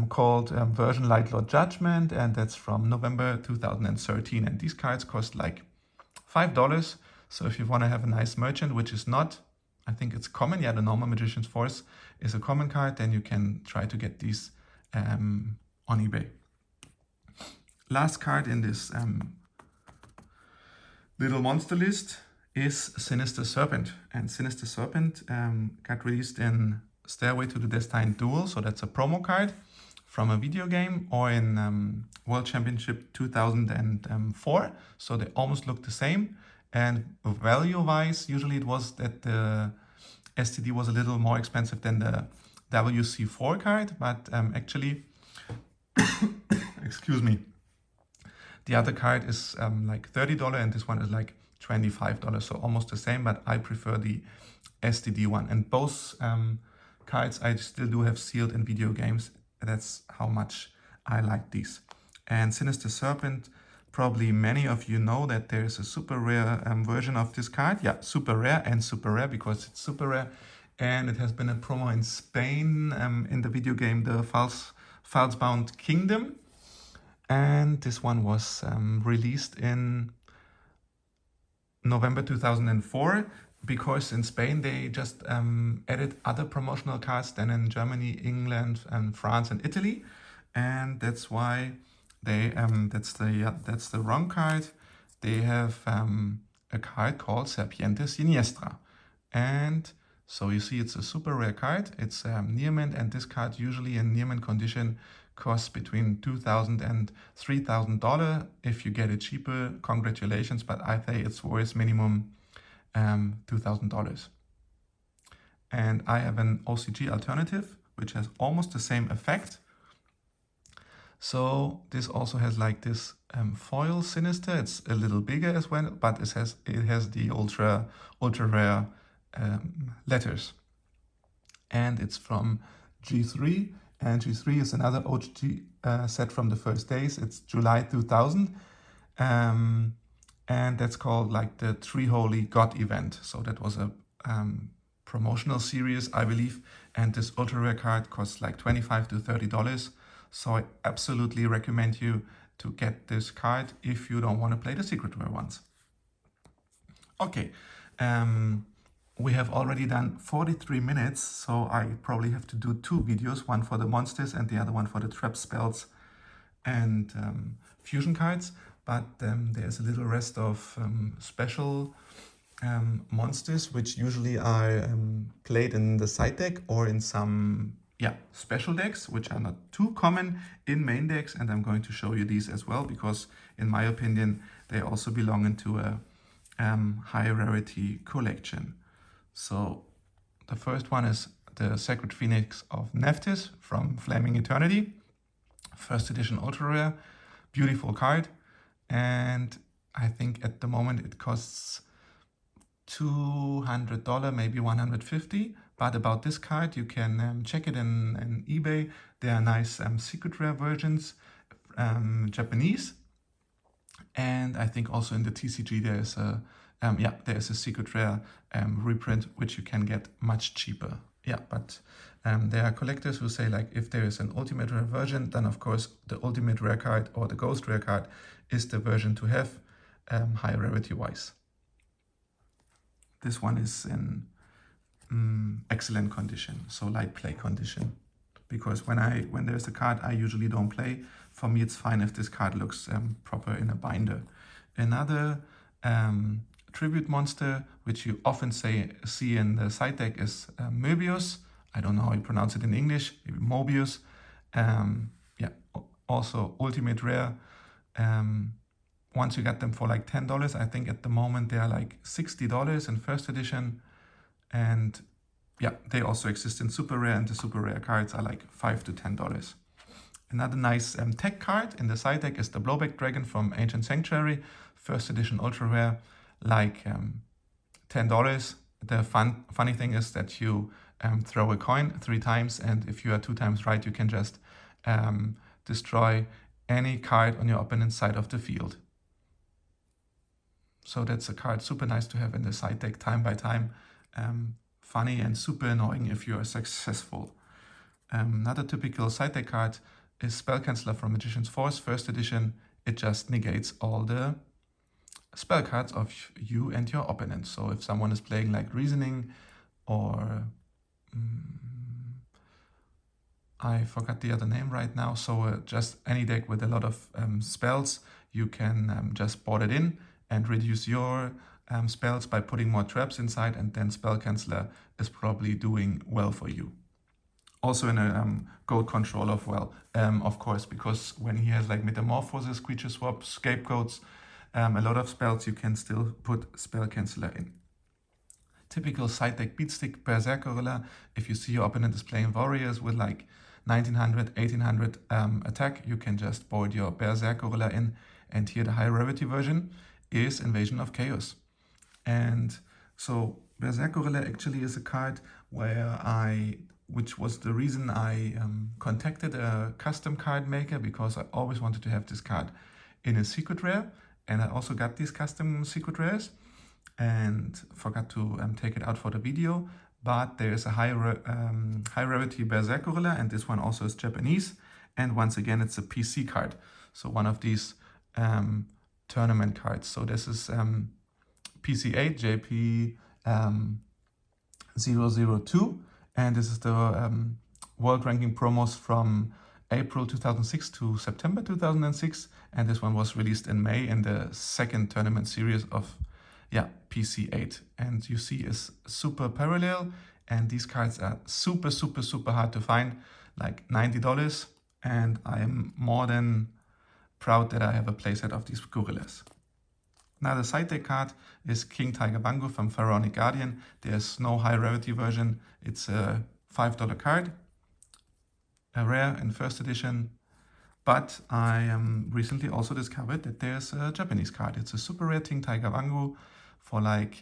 called version Light Lord Judgment, and that's from November 2013. And these cards cost like $5. So if you want to have a nice merchant, which is not, I think it's common, yeah, the normal Magician's Force is a common card, then you can try to get these on eBay. Last card in this little monster list is Sinister Serpent. And Sinister Serpent got released in Stairway to the Destined Duel, so that's a promo card from a video game, or in World Championship 2004, so they almost look the same. And value-wise, usually it was that the STD was a little more expensive than the WC4 card, but actually, excuse me, the other card is like $30 and this one is like $25, so almost the same, but I prefer the STD one. And both cards I still do have sealed in video games. That's how much I like these. And Sinister Serpent, probably many of you know that there is a super rare version of this card. Yeah, super rare and super rare because it's super rare. And it has been a promo in Spain in the video game The Falsebound Kingdom. And this one was released in November 2004, because in Spain they just added other promotional cards than in Germany, England, and France and Italy. And that's why they that's the wrong card. They have a card called Serpiente Siniestra, and so you see it's a super rare card. It's near mint, and this card usually in near mint condition costs between $2,000 and $3,000. If you get it cheaper, congratulations, but I think it's worth minimum $2,000. And I have an OCG alternative which has almost the same effect. So this also has like this foil Sinister. It's a little bigger as well, but it has the ultra rare letters, and it's from G3. And G3 is another OCG set from the first days. It's July 2000, and that's called like the Three Holy God event. So that was a promotional series, I believe. And this ultra rare card costs like $25 to $30. So I absolutely recommend you to get this card if you don't want to play the secret rare ones. Okay, we have already done 43 minutes, so I probably have to do 2 videos, one for the monsters and the other one for the trap spells and fusion cards. But there's a little rest of special monsters, which usually are played in the side deck or in some special decks, which are not too common in main decks. And I'm going to show you these as well, because in my opinion, they also belong into a high rarity collection. So the first one is the Sacred Phoenix of Nephthys from Flaming Eternity. First edition ultra rare, beautiful card. And I think at the moment it costs $200, maybe $150. But about this card, you can check it in eBay. There are nice secret rare versions, Japanese. And I think also in the TCG there is a secret rare reprint, which you can get much cheaper. Yeah, but there are collectors who say, like, if there is an ultimate rare version, then of course the ultimate rare card or the ghost rare card is the version to have, high rarity wise. This one is in excellent condition, so light play condition, because when there's a card I usually don't play, for me it's fine if this card looks proper in a binder. Another tribute monster which you often see in the side deck is Möbius. I don't know how you pronounce it in English, maybe Mobius. Also ultimate rare. Once you get them for like $10, I think at the moment they are like $60 in first edition, and yeah, they also exist in super rare, and the super rare cards are like $5 to $10. Another nice tech card in the side deck is the Blowback Dragon from Ancient Sanctuary, first edition ultra rare, like $10. The funny thing is that you throw a coin 3 times, and if you are 2 times right, you can just destroy any card on your opponent's side of the field. So that's a card super nice to have in the side deck time by time. Funny and super annoying if you are successful. Another typical side deck card is Spell Canceller from Magician's Force, first edition. It just negates all the spell cards of you and your opponent. So if someone is playing like Reasoning or I forgot the other name right now, so just any deck with a lot of spells, you can just board it in and reduce your spells by putting more traps inside, and then Spell Canceller is probably doing well for you. Also in a goat controller of course, because when he has like Metamorphosis, Creature Swap, Scapegoats, a lot of spells, you can still put Spell Canceller in. Typical side deck Beatstick, Berserker Gorilla. If you see your opponent is playing Warriors with like 1900, 1800 attack, you can just board your Berserker Gorilla in, and here the high rarity version is Invasion of Chaos. And so Berserker Gorilla actually is a card which was the reason I contacted a custom card maker, because I always wanted to have this card in a secret rare, and I also got these custom secret rares and forgot to take it out for the video. But there is a high rarity Berserker Gorilla, and this one also is Japanese, and once again it's a PC card, so one of these tournament cards. So this is PC8 JP 002, and this is the world ranking promos from April 2006 to September 2006, and this one was released in May in the second tournament series of PC8. And you see is super parallel, and these cards are super hard to find, like $90, and I am more than proud that I have a playset of these gorillas. Now the side deck card is King Tiger Bango from Pharaonic Guardian. There's no high rarity version. It's a $5 card, a rare in first edition. But I recently also discovered that there's a Japanese card. It's a super rare King Tiger Bango for like,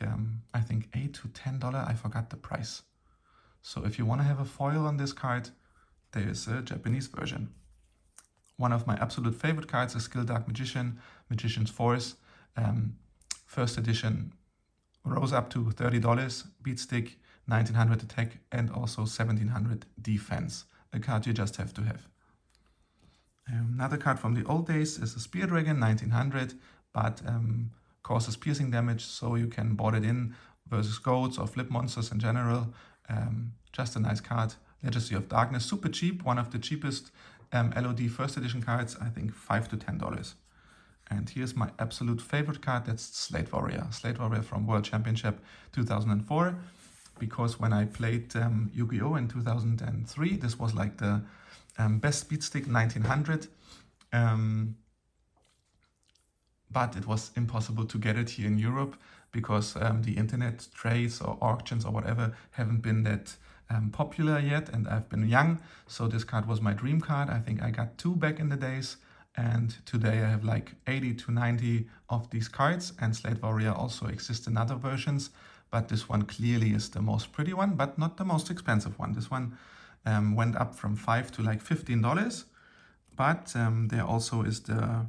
I think $8 to $10. I forgot the price. So if you want to have a foil on this card, there's a Japanese version. One of my absolute favorite cards is Skilldark Magician, Magician's Force. First edition rose up to $30, Beatstick, 1900 attack, and also 1700 defense. A card you just have to have. Another card from the old days is a Spear Dragon, 1900, but causes piercing damage, so you can board it in versus goats or flip monsters in general. Just a nice card. Legacy of Darkness, super cheap, one of the cheapest LOD first edition cards, I think $5 to $10. And here's my absolute favorite card, that's Slate Warrior. Slate Warrior from World Championship 2004, because when I played YuGiOh in 2003, this was like the best Beatstick 1900. But it was impossible to get it here in Europe, because the internet trades or auctions or whatever haven't been that popular yet, and I've been young, so this card was my dream card. I think I got 2 back in the days, and today I have like 80 to 90 of these cards, and Slate Warrior also exists in other versions, but this one clearly is the most pretty one, but not the most expensive one. This one went up from $5 to like $15, but there also is the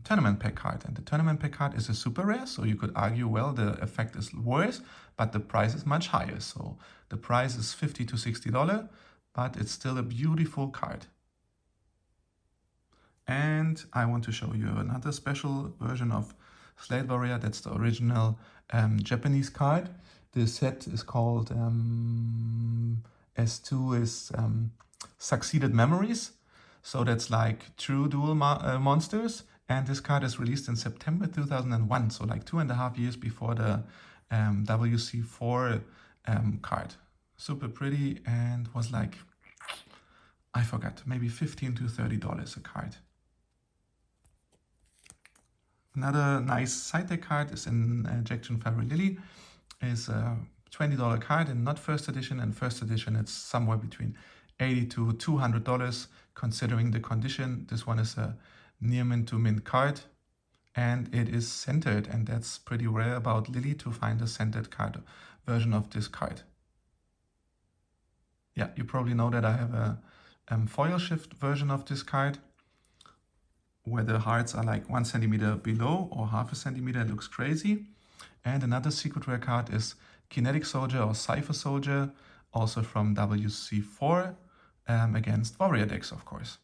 tournament pack card, and the tournament pack card is a super rare, so you could argue, well, the effect is worse, but the price is much higher. So the price is $50 to $60, but it's still a beautiful card. And I want to show you another special version of Slate Warrior. That's the original Japanese card. This set is called S2 is Succeeded Memories. So that's like true dual monsters. And this card is released in September 2001. So like 2.5 years before the WC4 card. Super pretty, and was like, I forgot, maybe $15 to $30 a card. Another nice side deck card is in Injection Fairy Lily. Is $20 card and not first edition, and first edition it's somewhere between $80 to $200 considering the condition. This one is a near mint to mint card and it is centered, and that's pretty rare about Lily to find a centered card version of this card. Yeah, you probably know that I have a foil shift version of this card where the hearts are like 1 centimeter below or half a centimeter. It looks crazy. And another secret rare card is Kinetic Soldier or Cypher Soldier, also from WC4, against Warrior decks, of course.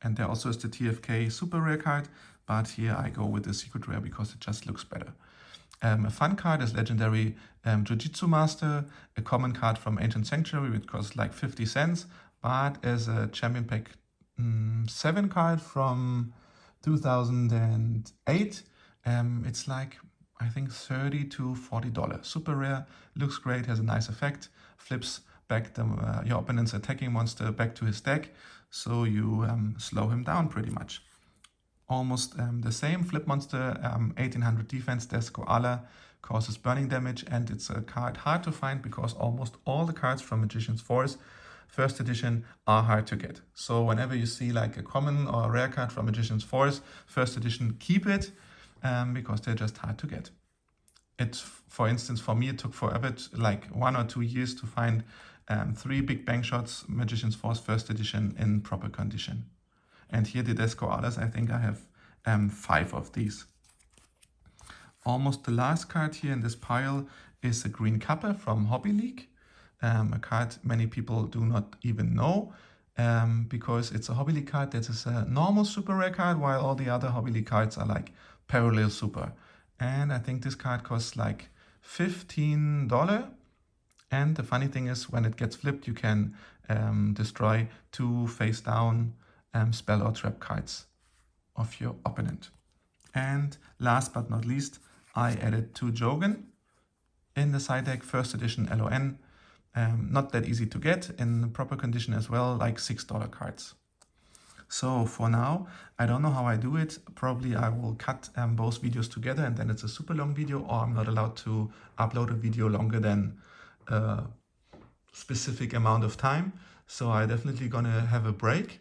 And there also is the TFK super rare card, but here I go with the secret rare because it just looks better. A fun card is legendary Jujitsu Master, a common card from Ancient Sanctuary, which costs like 50 cents, but as a Champion Pack 7 card from 2008, it's like, I think $30 to $40. Super rare, looks great, has a nice effect, flips back your opponent's attacking monster back to his deck, so you slow him down pretty much. Almost the same flip monster, 1800 defense, Desko Ala, causes burning damage, and it's a card hard to find because almost all the cards from Magician's Force first edition are hard to get. So whenever you see like a common or a rare card from Magician's Force first edition, keep it because they're just hard to get. For instance, for me, it took forever, like 1 or 2 years to find 3 Big Bang Shots Magician's Force first edition in proper condition. And here the Desko Alas, I think I have 5 of these. Almost the last card here in this pile is a Green Kappa from Hobby League. A card many people do not even know because it's a Hobby League card that is a normal super rare card, while all the other Hobby League cards are like parallel super. And I think this card costs like $15. And the funny thing is, when it gets flipped, you can destroy 2 face down spell or trap cards of your opponent. And last but not least, I added 2 Jogan in the side deck, first edition LON. Not that easy to get in proper condition as well, like $6 cards. So for now, I don't know how I do it. Probably I will cut both videos together and then it's a super long video, or I'm not allowed to upload a video longer than a specific amount of time. So I definitely gonna have a break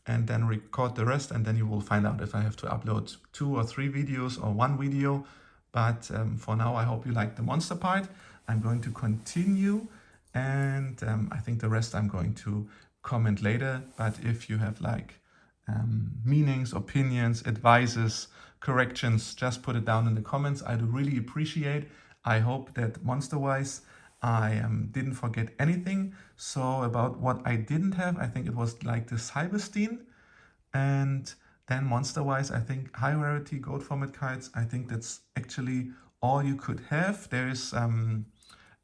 and then record the rest, and then you will find out if I have to upload 2 or 3 videos or 1 video. But for now, I hope you like the monster part. I'm going to continue, and I think the rest I'm going to comment later. But if you have like meanings, opinions, advices, corrections, just put it down in the comments. I'd really appreciate. I hope that monster-wise I didn't forget anything. So about what I didn't have, I think it was like the Cyber Stein. And then monster-wise, I think high rarity goat format cards, I think that's actually all you could have. There is an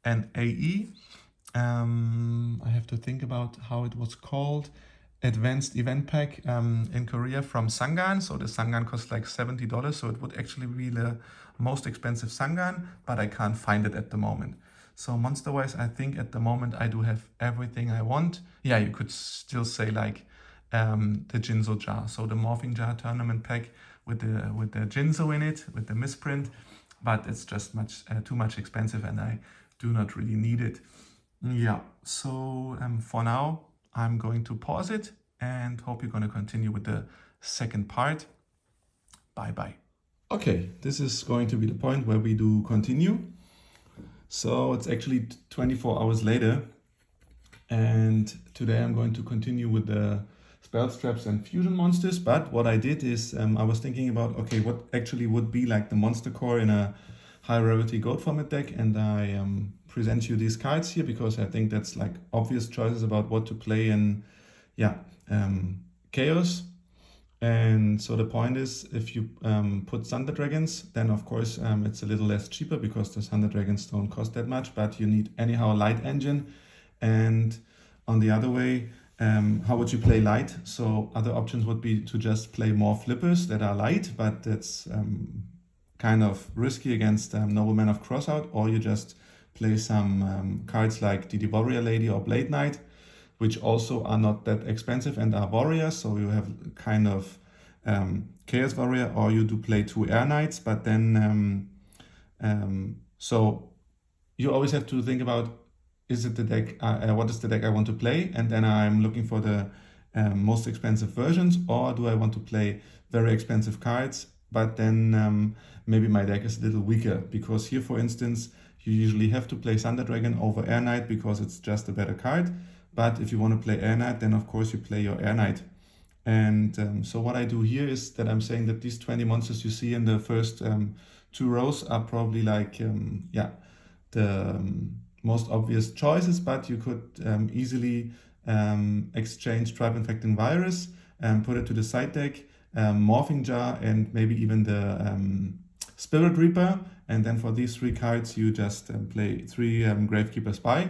AE. I have to think about how it was called. Advanced Event Pack in Korea from Sangan. So the Sangan costs like $70. So it would actually be the most expensive Sangan, but I can't find it at the moment. So monster-wise, I think at the moment I do have everything I want. Yeah, you could still say like the Jinzo Jar. So the Morphing Jar tournament pack with the Jinzo in it, with the misprint, but it's just too much expensive and I do not really need it. Yeah, so for now, I'm going to pause it and hope you're going to continue with the second part. Bye-bye. Okay, this is going to be the point where we do continue. So it's actually 24 hours later, and today I'm going to continue with the spell traps and fusion monsters. But what I did is I was thinking about, okay, what actually would be like the monster core in a high rarity goat format deck, and I present you these cards here because I think that's like obvious choices about what to play in, yeah, chaos. And so the point is, if you put Thunder Dragons, then of course it's a little less cheaper because the Thunder Dragons don't cost that much, but you need anyhow Light Engine. And on the other way, how would you play light? So other options would be to just play more flippers that are light, but that's kind of risky against Nobleman of Crossout, or you just play some cards like the Warrior Lady or Blade Knight, which also are not that expensive and are warriors. So you have kind of Chaos Warrior, or you do play 2 Air Knights, but then so you always have to think about, is it the deck, what is the deck I want to play? And then I'm looking for the most expensive versions, or do I want to play very expensive cards, but then maybe my deck is a little weaker, because here, for instance, you usually have to play Thunder Dragon over Airknight because it's just a better card. But if you want to play Airknight, then of course you play your Airknight. And so what I do here is that I'm saying that these 20 monsters you see in the first 2 rows are probably like, yeah, the most obvious choices, but you could easily exchange Tribe Infecting Virus and put it to the side deck, Morphing Jar, and maybe even the Spirit Reaper. And then for these 3 cards, you just play 3 Gravekeeper Spy.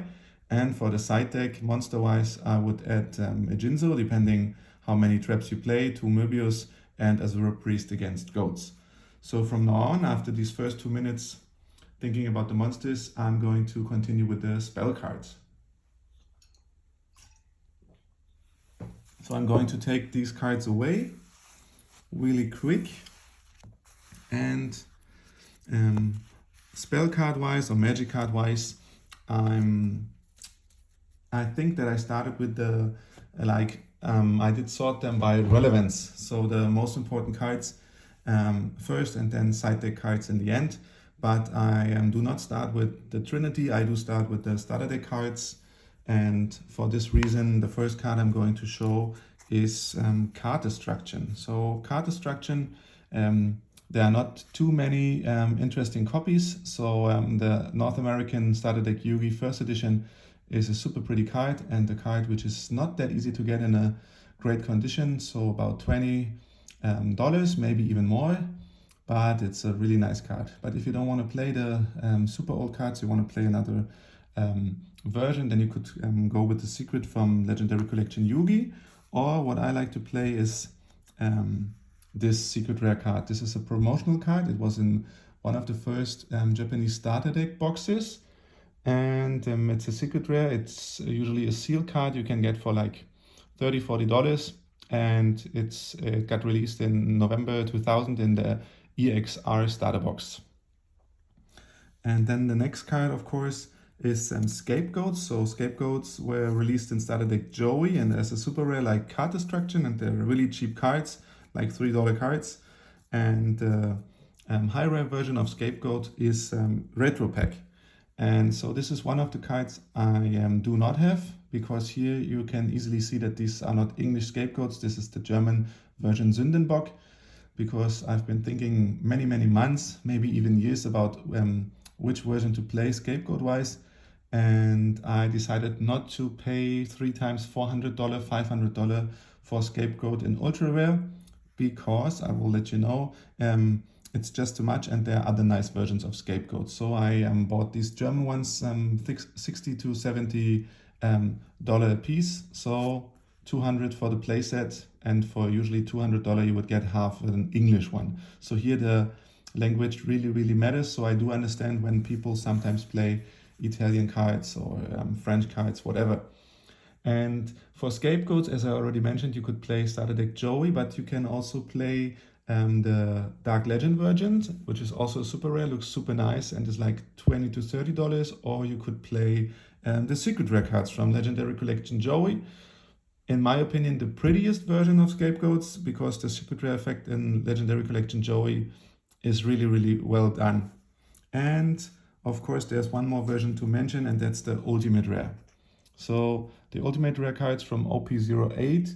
And for the side deck, monster-wise, I would add a Jinzo, depending how many traps you play, 2 Möbius, and Azure Priest against goats. So from now on, after these first 2 minutes thinking about the monsters, I'm going to continue with the spell cards. So I'm going to take these cards away really quick. And spell card wise or magic card wise, I think that I started with the I did sort them by relevance. So the most important cards first, and then side deck cards in the end. But I do not start with the Trinity. I do start with the starter deck cards. And for this reason, the first card I'm going to show is Card Destruction. So Card Destruction, there are not too many interesting copies. So the North American starter deck Yugi first edition is a super pretty card, and a card which is not that easy to get in a great condition. So about $20, maybe even more. But it's a really nice card. But if you don't want to play the super old cards, you want to play another version, then you could go with the secret from Legendary Collection Yugi. Or what I like to play is this secret rare card. This is a promotional card. It was in one of the first Japanese starter deck boxes. And it's a secret rare. It's usually a sealed card you can get for like $30, $40. And it got released in November 2000 in the EXR starter box. And then the next card, of course, is Scapegoats. So Scapegoats were released in starter deck Joey, and as a super rare like Card Destruction, and they're really cheap cards, like $3 cards. And the high rare version of Scapegoat is Retro Pack. And so this is one of the cards I do not have, because here you can easily see that these are not English Scapegoats. This is the German version Sündenbock, because I've been thinking many months, maybe even years, about which version to play Scapegoat-wise. And I decided not to pay 3 times $400, $500 for Scapegoat in Ultra Rare, because I will let you know, it's just too much, and there are other nice versions of Scapegoat. So I bought these German ones, $60 to $70 a piece. So $200 for the playset, and for usually $200 you would get half an English one. So here the language really matters. So I do understand when people sometimes play Italian cards or French cards, whatever. And for Scapegoats, as I already mentioned, you could play starter deck Joey, but you can also play the Dark Legend version, which is also super rare, looks super nice, and is like $20 to $30. Or you could play the secret rare cards from Legendary Collection Joey. In my opinion, the prettiest version of Scapegoats, because the secret rare effect in Legendary Collection Joey is really well done. And of course, there's one more version to mention, and that's the Ultimate Rare. So the Ultimate Rare cards from OP08,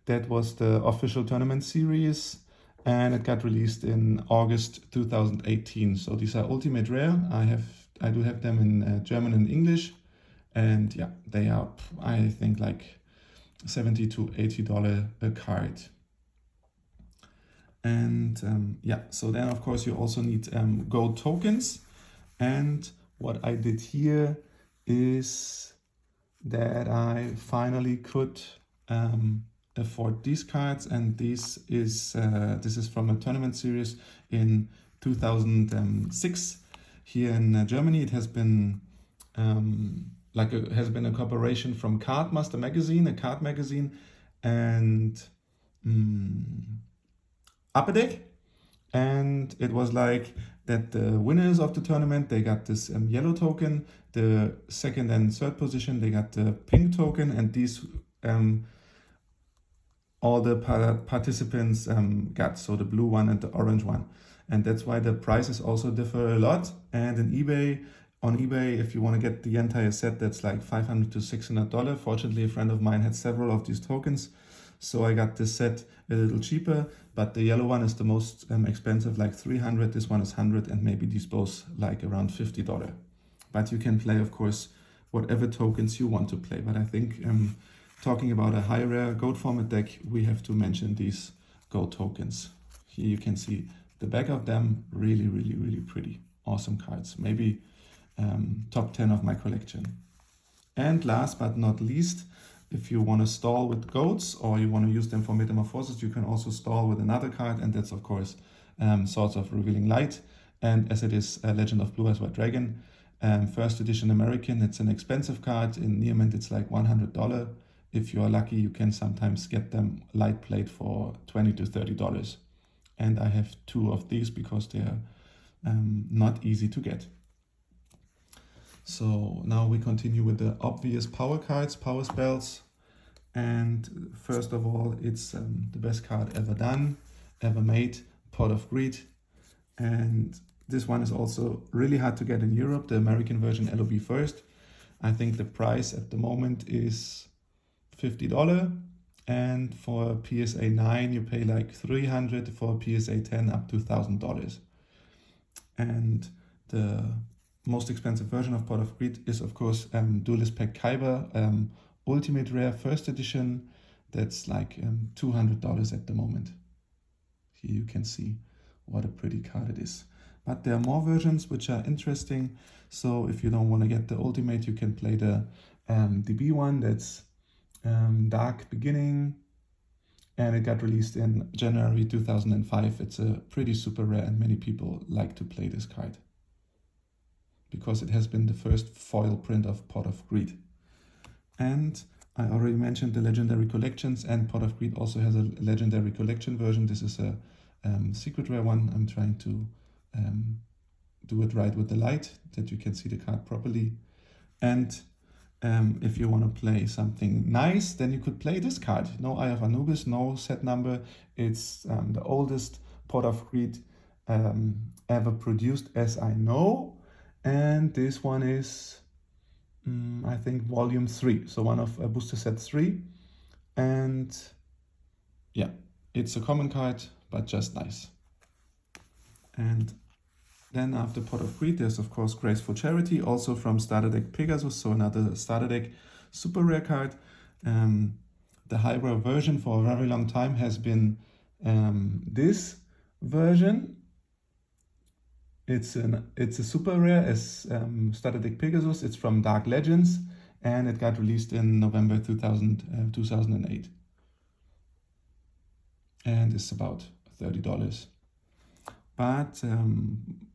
that was the official tournament series, and it got released in August 2018. So these are Ultimate Rare. I do have them in German and English, and yeah, they are, I think, like $70 to $80 a card. And yeah, so then of course you also need gold tokens. And what I did here is that I finally could afford these cards, and this is from a tournament series in 2006 here in Germany. It has been has been a cooperation from Cardmaster magazine, a card magazine, and Upper Deck. And it was like that the winners of the tournament, they got this yellow token. The second and third position, they got the pink token. And these all the participants got, so the blue one and the orange one. And that's why the prices also differ a lot. And in on eBay, if you want to get the entire set, that's like $500 to $600. Fortunately, a friend of mine had several of these tokens, so I got this set a little cheaper. But the yellow one is the most expensive, like $300. This one is $100, and maybe these both like around $50. But you can play, of course, whatever tokens you want to play. But I think talking about a high rare GOAT format deck, we have to mention these GOAT tokens. Here you can see the back of them. Really, really, really pretty. Awesome cards. Maybe top 10 of my collection. And last but not least, if you want to stall with GOATs or you want to use them for metamorphosis, you can also stall with another card, and that's of course Swords of Revealing Light. And as it is a Legend of Blue Eyes White Dragon, first edition American, it's an expensive card. In near mint, it's like $100. If you are lucky, you can sometimes get them light played for $20 to $30. And I have 2 of these because they are not easy to get. So now we continue with the obvious power cards, power spells. And first of all, it's the best card ever done, ever made, Pot of Greed. And this one is also really hard to get in Europe, the American version LOB first. I think the price at the moment is $50. And for PSA 9, you pay like $300, for PSA 10 up to $1,000. And the most expensive version of Pot of Greed is, of course, Duelist Pack Kyber, Ultimate Rare First Edition. That's like $200 at the moment. Here you can see what a pretty card it is. But there are more versions which are interesting. So if you don't want to get the Ultimate, you can play the DB one. That's Dark Beginning. And it got released in January 2005. It's a pretty super rare, and many people like to play this card because it has been the first foil print of Pot of Greed. And I already mentioned the Legendary Collections, and Pot of Greed also has a Legendary Collection version. This is a secret rare one. I'm trying to do it right with the light, that you can see the card properly. And if you want to play something nice, then you could play this card. No Eye of Anubis, no set number. It's the oldest Pot of Greed ever produced, as I know. And this one is, I think, volume 3. So one of booster set 3. And yeah, it's a common card, but just nice. And then after Pot of Greed, there's of course Graceful Charity, also from starter deck Pegasus, so another starter deck super rare card. The high rare version for a very long time has been this version. It's a super rare as starter deck Pegasus. It's from Dark Legends, and it got released in November 2008. And it's about $30. But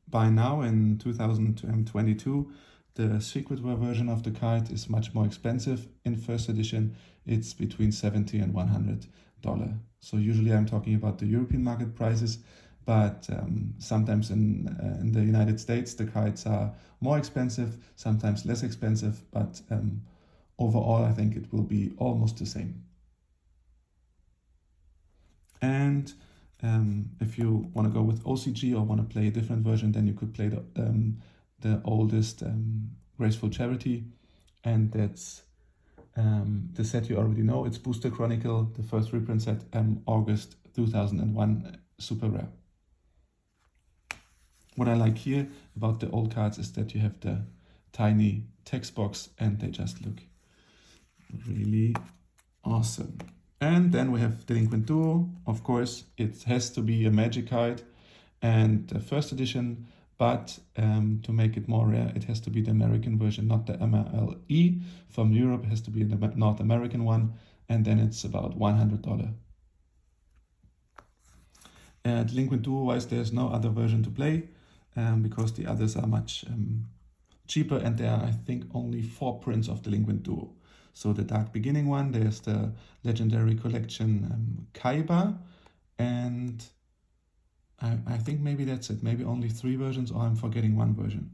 by now, in 2022, the secret rare version of the card is much more expensive. In first edition, it's between $70 and $100. So usually I'm talking about the European market prices, but sometimes in the United States, the cards are more expensive, sometimes less expensive, but overall, I think it will be almost the same. And if you want to go with OCG or want to play a different version, then you could play the oldest Graceful Charity, and that's the set you already know. It's Booster Chronicle, the first reprint set, August 2001, super rare. What I like here about the old cards is that you have the tiny text box, and they just look really awesome. And then we have Delinquent Duo. Of course, it has to be a magic card and the first edition, but to make it more rare, it has to be the American version, not the MLE. From Europe, it has to be the North American one, and then it's about $100. Delinquent Duo-wise, there's no other version to play because the others are much cheaper, and there are, I think, only 4 prints of Delinquent Duo. So the Dark Beginning one, there's the Legendary Collection Kaiba, and I think maybe that's it. Maybe only 3 versions, or I'm forgetting one version.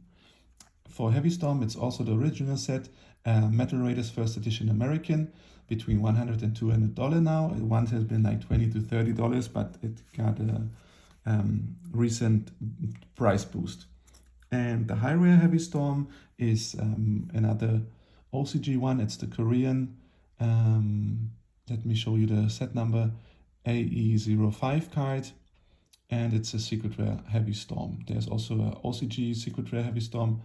For Heavy Storm, it's also the original set, Metal Raiders First Edition American, between $100 and $200 now. It once has been like $20 to $30, but it got a recent price boost. And the high rare Heavy Storm is another OCG one. It's the Korean, let me show you the set number, AE05 card. And it's a secret rare Heavy Storm. There's also a OCG secret rare Heavy Storm.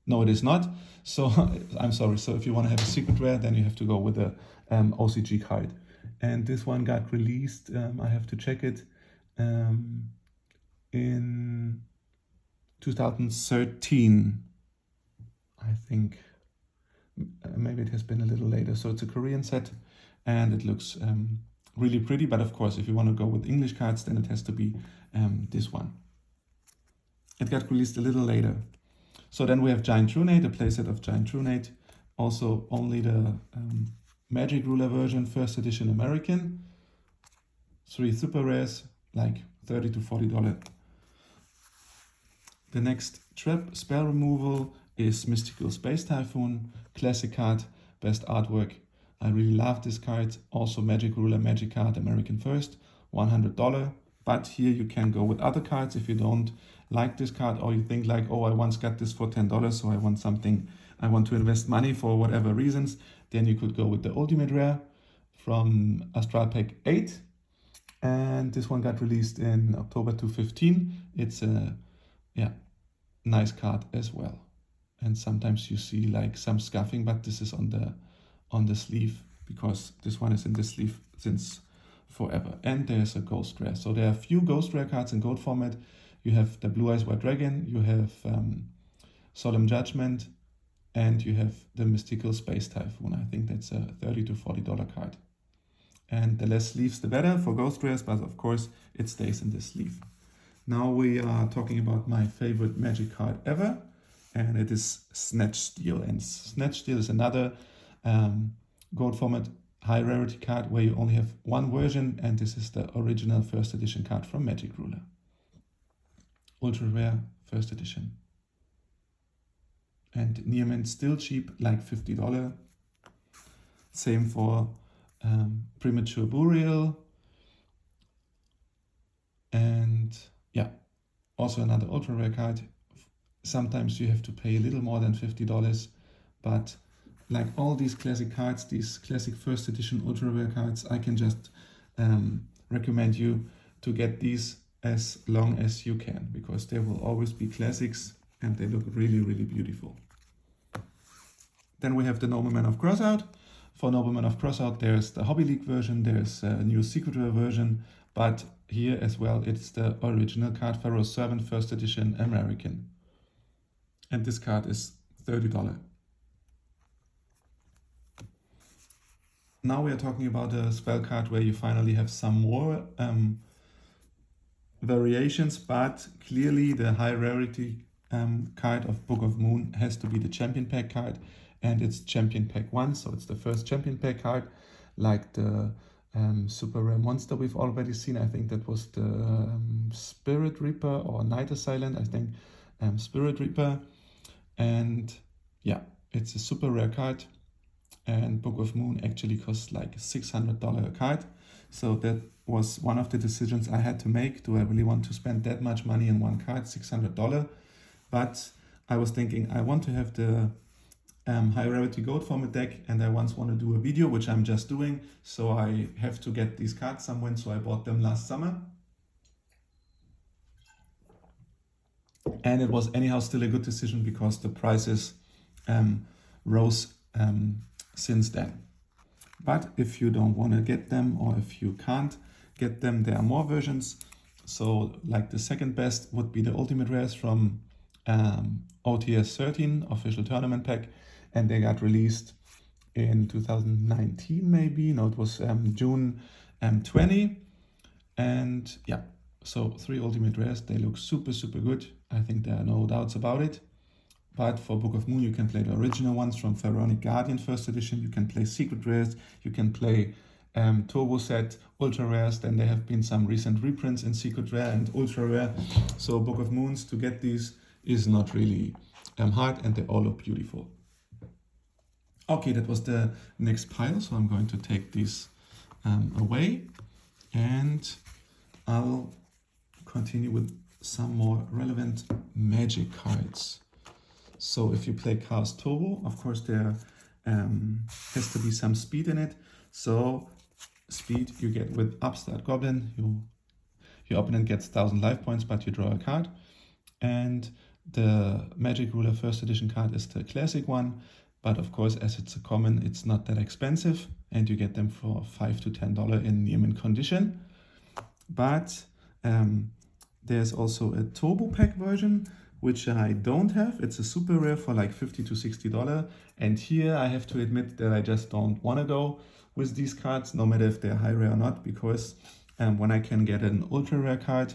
No, it is not. So I'm sorry. So if you want to have a secret rare, then you have to go with the OCG card. And this one got released, I have to check it, in 2013, I think. Maybe it has been a little later. So it's a Korean set, and it looks really pretty. But of course, if you want to go with English cards, then it has to be this one. It got released a little later. So then we have Giant Trunade, a playset of Giant Trunade. Also only the Magic Ruler version, first edition American. 3 super rares, like $30 to $40. The next trap spell removal is Mystical Space Typhoon, classic card, best artwork. I really love this card. Also Magic Ruler, Magic card, American first, $100. But here you can go with other cards if you don't like this card, or you think like, oh, I once got this for $10, so I want something, I want to invest money for whatever reasons. Then you could go with the Ultimate Rare from Astral Pack 8. And this one got released in October 2015. It's a nice card as well. And sometimes you see like some scuffing, but this is on the sleeve, because this one is in the sleeve since forever. And there's a Ghost Rare. So there are a few Ghost Rare cards in Goat format. You have the Blue Eyes White Dragon, you have Solemn Judgment, and you have the Mystical Space Typhoon. I think that's a $30 to $40 card. And the less sleeves the better for Ghost Rares, but of course it stays in the sleeve. Now we are talking about my favorite Magic card ever, and it is Snatch Steal. And Snatch Steal is another Goat format high rarity card where you only have one version, and this is the original first edition card from Magic Ruler. Ultra rare first edition. And near mint still cheap, like $50. Same for Premature Burial. And yeah, also another ultra rare card. Sometimes you have to pay a little more than $50, but like all these classic cards, these classic first edition ultra rare cards, I can just recommend you to get these as long as you can, because they will always be classics and they look really, really beautiful. Then we have the Nobleman of Crossout. For Nobleman of Crossout, there's the Hobby League version, there's a new Secret Rare version, but here as well, it's the original card, Pharaoh's Servant, first edition American. And this card is $30. Now we are talking about a spell card where you finally have some more variations, but clearly the high rarity card of Book of Moon has to be the Champion Pack card, and it's Champion Pack 1, so it's the first Champion Pack card, like the super rare monster we've already seen. I think that was the Spirit Reaper or Night Assailant, I think Spirit Reaper. And yeah, it's a super rare card, and Book of Moon actually costs like $600 a card. So that was one of the decisions I had to make. Do I really want to spend that much money on one card, $600? But I was thinking I want to have the high rarity goat format deck, and I once want to do a video, which I'm just doing. So I have to get these cards somewhere, so I bought them last summer. And it was anyhow still a good decision because the prices rose since then. But if you don't want to get them, or if you can't get them, there are more versions. So like the second best would be the Ultimate Rares from OTS 13, Official Tournament Pack, and they got released in 2019 maybe. No, it was June 20. And yeah, so 3 Ultimate Rares, they look super, super good. I think there are no doubts about it. But for Book of Moon, you can play the original ones from Pharaonic Guardian first edition. You can play Secret Rares. You can play turbo set, ultra rares. Then there have been some recent reprints in secret rare and ultra rare. So Book of Moons, to get these is not really hard, and they all look beautiful. Okay, that was the next pile, so I'm going to take these away, and I'll continue with some more relevant magic cards. So if you play Chaos Turbo, of course there has to be some speed in it. So speed you get with Upstart Goblin. Your opponent gets 1000 life points, but you draw a card. And the Magic Ruler First Edition card is the classic one. But of course, as it's a common, it's not that expensive, and you get them for $5 to $10 in near mint condition. But there's also a Turbo Pack version, which I don't have. It's a super rare for like $50 to $60. And here I have to admit that I just don't want to go with these cards, no matter if they're high rare or not, because when I can get an ultra rare card,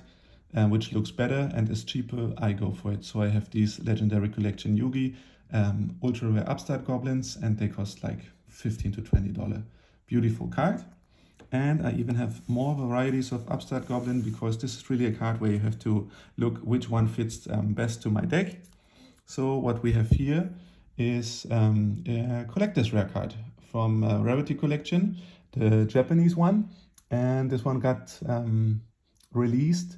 which looks better and is cheaper, I go for it. So I have these Legendary Collection Yugi ultra rare Upstart Goblins, and they cost like $15 to $20. Beautiful card. And I even have more varieties of Upstart Goblin, because this is really a card where you have to look which one fits best to my deck. So what we have here is a collector's rare card from Rarity Collection, the Japanese one. And this one got released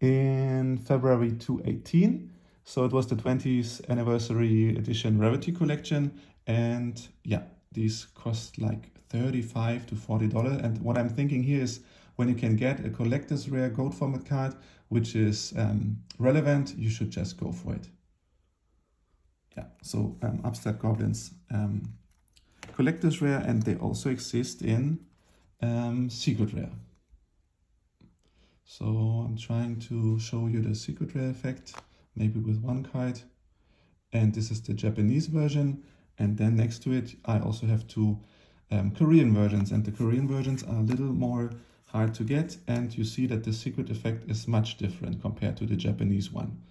in February 2018. So it was the 20th anniversary edition Rarity Collection. And yeah, these cost like $35 to $40. And what I'm thinking here is, when you can get a collector's rare GOAT format card, which is relevant, you should just go for it. Yeah, so Upstart Goblins, collector's rare, and they also exist in secret rare. So I'm trying to show you the secret rare effect, maybe with one card. And this is the Japanese version. And then next to it, I also have two Korean versions. And the Korean versions are a little more hard to get. And you see that the secret effect is much different compared to the Japanese one.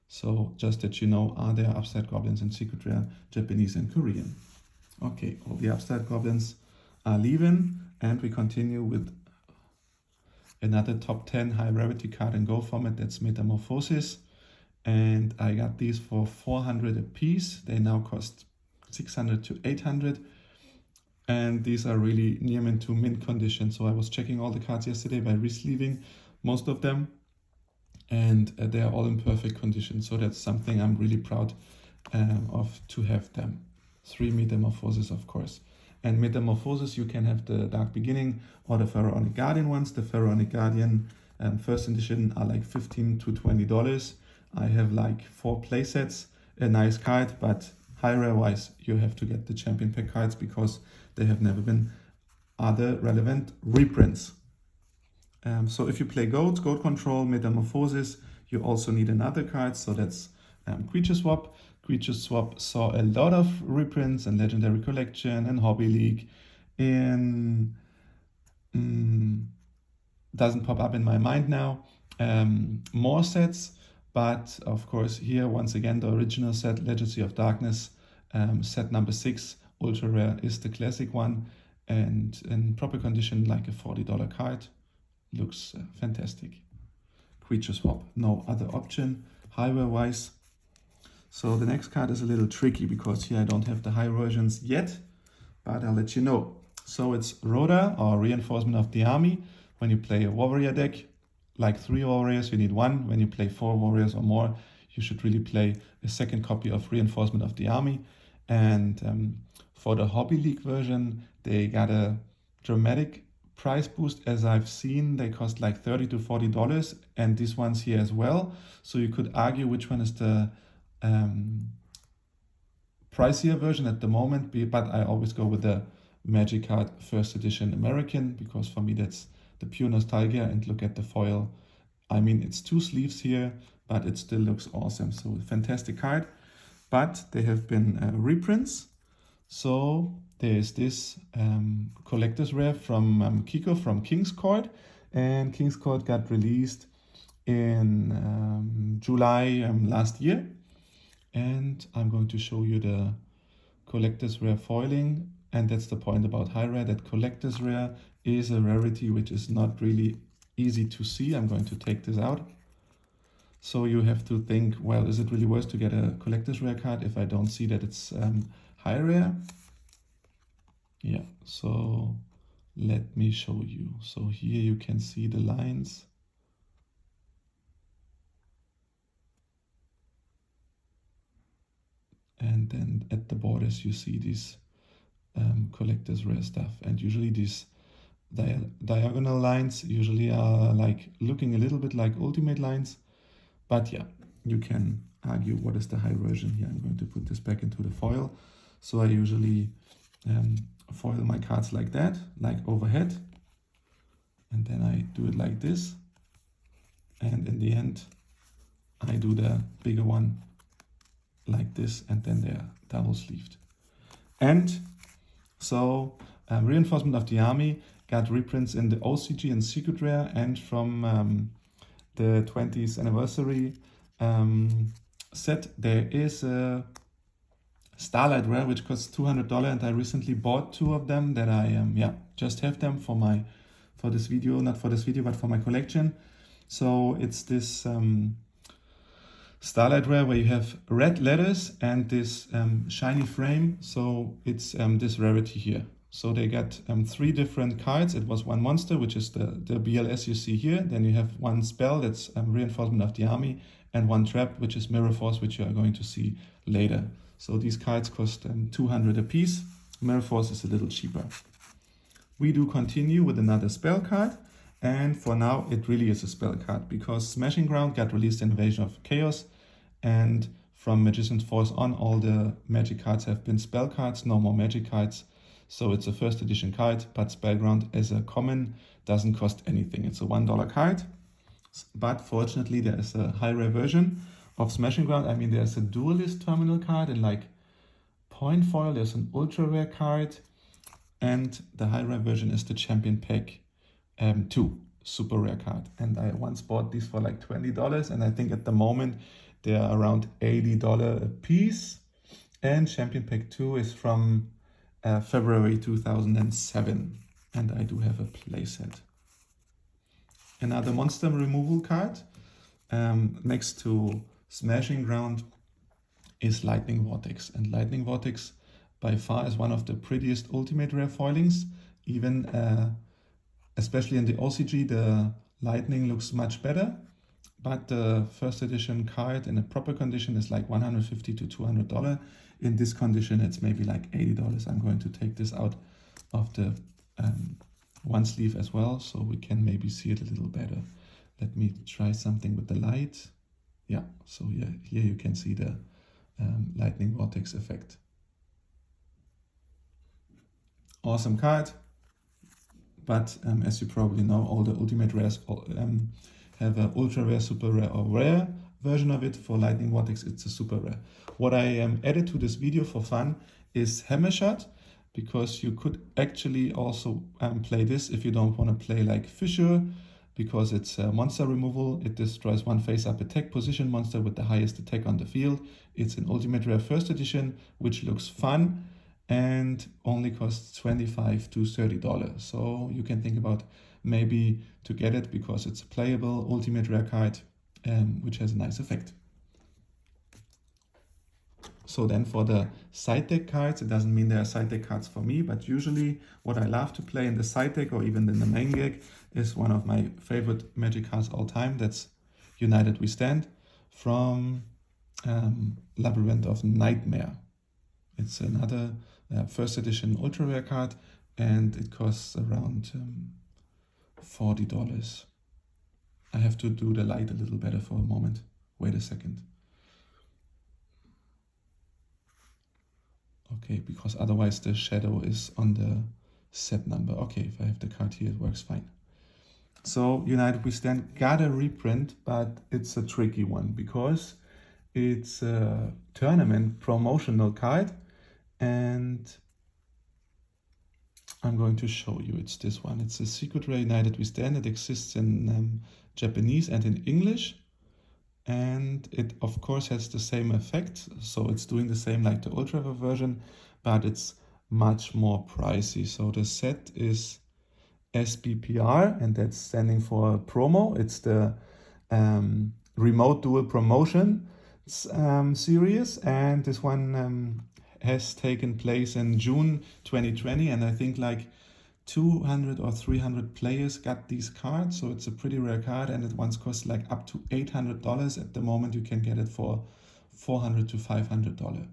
So just that you know, are there Upstart Goblins in secret rare, Japanese and Korean? Okay, all the Upstart Goblins are leaving. And we continue with another top 10 high rarity card in Go format. That's Metamorphosis. And I got these for $400 a piece. They now cost $600 to $800. And these are really near mint to mint condition. So I was checking all the cards yesterday by resleeving most of them. And they are all in perfect condition. So that's something I'm really proud of, to have them. 3 Metamorphoses, of course. And Metamorphosis, you can have the Dark Beginning or the Pharaonic Guardian ones. The Pharaonic Guardian first edition are like $15 to $20. I have like 4 playsets, a nice card, but high rare wise, you have to get the champion pack cards, because there have never been other relevant reprints. So if you play Goat Control, Metamorphosis, you also need another card. So that's Creature Swap. Creature Swap saw a lot of reprints and Legendary Collection and Hobby League. Doesn't pop up in my mind now. More sets, but of course here once again the original set, Legacy of Darkness, set number 6, ultra rare, is the classic one, and in proper condition like a $40 card. Looks fantastic. Creature Swap, no other option high rare wise. So the next card is a little tricky, because here I don't have the high versions yet, but I'll let you know. So it's Rhoda, or Reinforcement of the Army. When you play a warrior deck, like 3 warriors, you need 1. When you play 4 warriors or more, you should really play a second copy of Reinforcement of the Army. And for the Hobby League version, they got a dramatic price boost. As I've seen, they cost like $30 to $40, and these ones here as well. So you could argue which one is the pricier version at the moment, but I always go with the Magic Card First Edition American, because for me that's the pure nostalgia. And look at the foil. I mean, it's 2 sleeves here, but it still looks awesome. So fantastic card. But there have been reprints. So there's this collector's rare from Kycoo from King's Court. And King's Court got released in July last year. And I'm going to show you the collector's rare foiling. And that's the point about high rare, that collector's rare is a rarity which is not really easy to see. I'm going to take this out. So you have to think, well, is it really worth to get a collector's rare card if I don't see that it's high rare? Yeah, so let me show you. So here you can see the lines. And then at the borders you see these collector's rare stuff. And usually these diagonal lines usually are like looking a little bit like ultimate lines. But yeah, you can argue what is the high version here. I'm going to put this back into the foil. So I usually foil my cards like that, like overhead. And then I do it like this. And in the end, I do the bigger one like this, and then they're double sleeved. And so Reinforcement of the Army got reprints in the OCG and Secret Rare, and from the 20th anniversary set, there is a Starlight Rare which costs $200, and I recently bought 2 of them that I just have them for this video, not for this video, but for my collection. So it's this Starlight Rare where you have red letters and this shiny frame. So it's this rarity here. So they got 3 different cards. It was 1 monster, which is the BLS you see here. Then you have 1 spell, that's Reinforcement of the Army, and 1 trap, which is Mirror Force, which you are going to see later. So these cards cost $200 a piece. Mirror Force is a little cheaper. We do continue with another spell card. And for now, it really is a spell card because Smashing Ground got released in Invasion of Chaos. And from Magician's Force on, all the magic cards have been spell cards, no more magic cards. So it's a first edition card, but Spellground as a common doesn't cost anything. It's a $1 card. But fortunately, there is a high rare version of Smashing Ground. I mean, there's a Duelist terminal card and like point foil. There's an ultra rare card. And the high rare version is the Champion Pack 2 super rare card. And I once bought these for like $20. And I think at the moment they are around $80 a piece. And Champion Pack 2 is from February 2007. And I do have a playset. Another monster removal card next to Smashing Ground is Lightning Vortex. And Lightning Vortex by far is one of the prettiest ultimate rare foilings. Even especially in the OCG, the lightning looks much better. But the first edition card in a proper condition is like $150 to $200. In this condition, it's maybe like $80. I'm going to take this out of the one sleeve as well, so we can maybe see it a little better. Let me try something with the light. Yeah, so here you can see the Lightning Vortex effect. Awesome card, but as you probably know, all the ultimate rares have an ultra rare, super rare, or rare version of it. For Lightning Vortex, it's a super rare. What I added to this video for fun is Hammer Shot, because you could actually also play this if you don't want to play like Fissure, because it's monster removal. It destroys 1 face-up attack position monster with the highest attack on the field. It's an ultimate rare first edition, which looks fun and only costs $25 to $30. So you can think about maybe to get it because it's a playable ultimate rare card, which has a nice effect. So then for the side deck cards, it doesn't mean there are side deck cards for me, but usually what I love to play in the side deck or even in the main deck is one of my favorite magic cards all time. That's United We Stand from Labyrinth of Nightmare. It's another first edition ultra rare card and it costs around $40. I have to do the light a little better for a moment. Wait a second. Okay, because otherwise the shadow is on the set number. Okay, if I have the card here, it works fine. So United We Stand got a reprint, but it's a tricky one because it's a tournament promotional card, and I'm going to show you. It's this one. It's a secret rare United We Stand. It exists in Japanese and in English. And it of course has the same effect, so it's doing the same like the ultra version, but it's much more pricey. So the set is SBPR, and that's standing for promo. It's the Remote Dual Promotion series, and this one has taken place in June 2020, and I think like 200 or 300 players got these cards, so it's a pretty rare card, and it once cost like up to $800. At the moment you can get it for $400 to $500.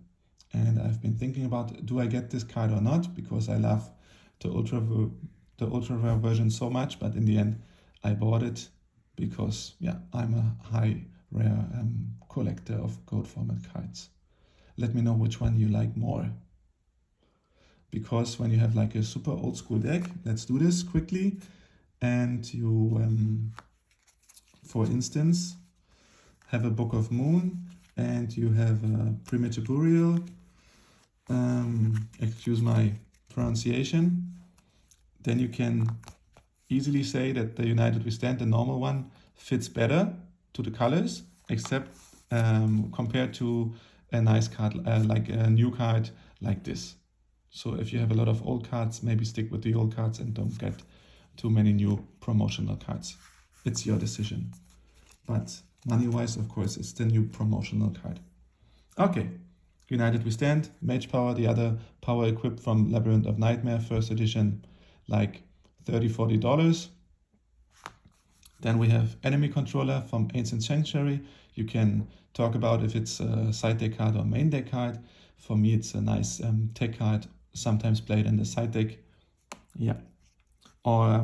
And I've been thinking about, do I get this card or not, because I love the ultra rare version so much, but in the end I bought it because yeah, I'm a high rare collector of goat format cards. Let me know which one you like more. Because when you have like a super old school deck, let's do this quickly, and you, for instance, have a Book of Moon, and you have a Primitive Burial, excuse my pronunciation, then you can easily say that the United We Stand, the normal one, fits better to the colors, except compared to a nice card, like a new card like this. So if you have a lot of old cards, maybe stick with the old cards and don't get too many new promotional cards. It's your decision. But money-wise, of course, it's the new promotional card. Okay, United We Stand, Mage Power, the other power equipped from Labyrinth of Nightmare, first edition, like $30, $40. Then we have Enemy Controller from Ancient Sanctuary. You can talk about if it's a side deck card or main deck card. For me, it's a nice tech card, sometimes played in the side deck. Yeah. Or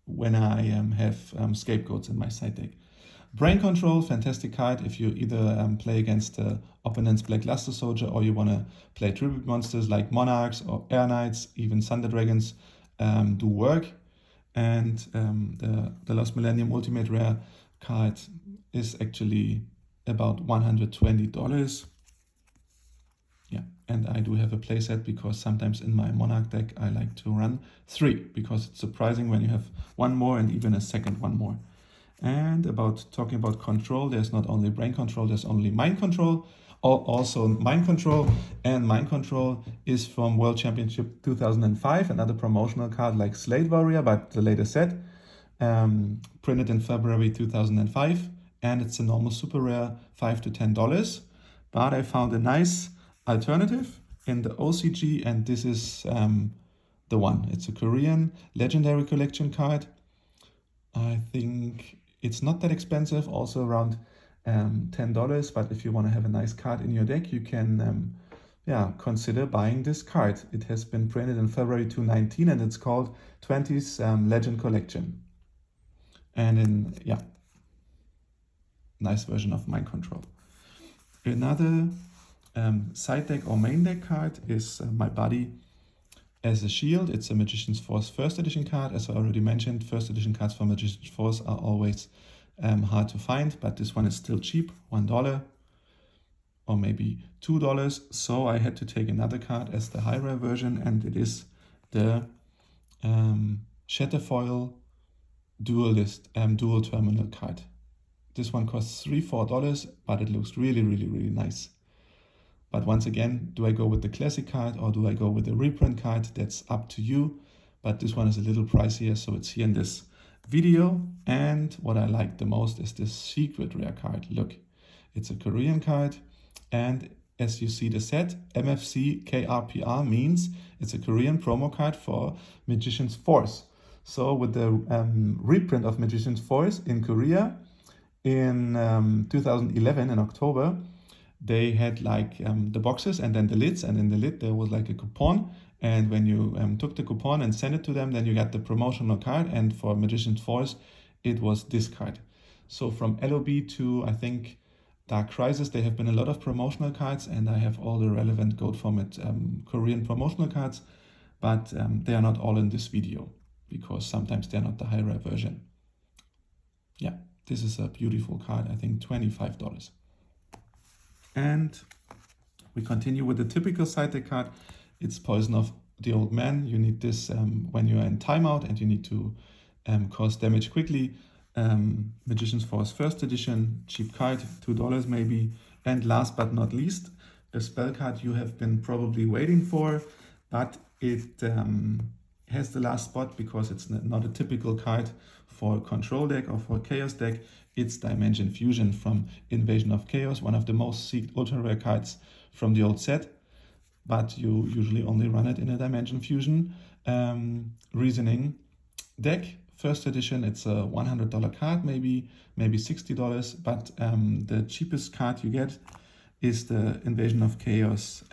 when I have Scapegoats in my side deck. Brain Control, fantastic card if you either play against the opponent's Black Luster Soldier, or you want to play tribute monsters like Monarchs or Airknights, even Thunder Dragons do work. And the Lost Millennium Ultimate Rare card is actually about $120. Yeah, and I do have a playset because sometimes in my Monarch deck I like to run 3, because it's surprising when you have one more and even a second one more. And talking about control, there's not only Brain Control, there's only Mind Control, or also Mind Control. And Mind Control is from World Championship 2005, another promotional card like Slate Warrior, but the latest set, printed in February 2005, and it's a normal super rare, $5 to $10. But I found a nice alternative in the OCG, and this is the one. It's a Korean Legendary Collection card. I think it's not that expensive, also around $10, but if you want to have a nice card in your deck, you can consider buying this card. It has been printed in February 2019, and it's called 20's Legend Collection. And nice version of Mind Control. Another side deck or main deck card is my buddy as a Shield. It's a Magician's Force first edition card. As I already mentioned, first edition cards for Magician's Force are always hard to find, but this one is still cheap, $1 or maybe $2. So I had to take another card as the high rare version, and it is the Shatterfoil dual terminal card. This one costs $3, $4, but it looks really, really, really nice. But once again, do I go with the classic card or do I go with the reprint card? That's up to you. But this one is a little pricier, so it's here in this video. And what I like the most is this secret rare card. Look, it's a Korean card. And as you see the set, MFC KRPR means it's a Korean promo card for Magician's Force. So with the reprint of Magician's Force in Korea in 2011 in October, they had like the boxes and then the lids, and in the lid there was like a coupon, and when you took the coupon and sent it to them, then you got the promotional card, and for Magician's Force it was this card. So from LOB to I think Dark Crisis, there have been a lot of promotional cards, and I have all the relevant goat format Korean promotional cards, but they are not all in this video because sometimes they're not the high rare version. Yeah, this is a beautiful card, I think $25. And we continue with the typical side deck card. It's Poison of the Old Man. You need this when you are in timeout and you need to cause damage quickly. Magician's Force first edition, cheap card, $2 maybe. And last but not least, a spell card you have been probably waiting for, but it has the last spot because it's not a typical card for a control deck or for a chaos deck. It's Dimension Fusion from Invasion of Chaos, one of the most seeked ultra rare cards from the old set, but you usually only run it in a Dimension Fusion reasoning deck. First edition, it's a $100 card, maybe $60, but the cheapest card you get is the Invasion of Chaos,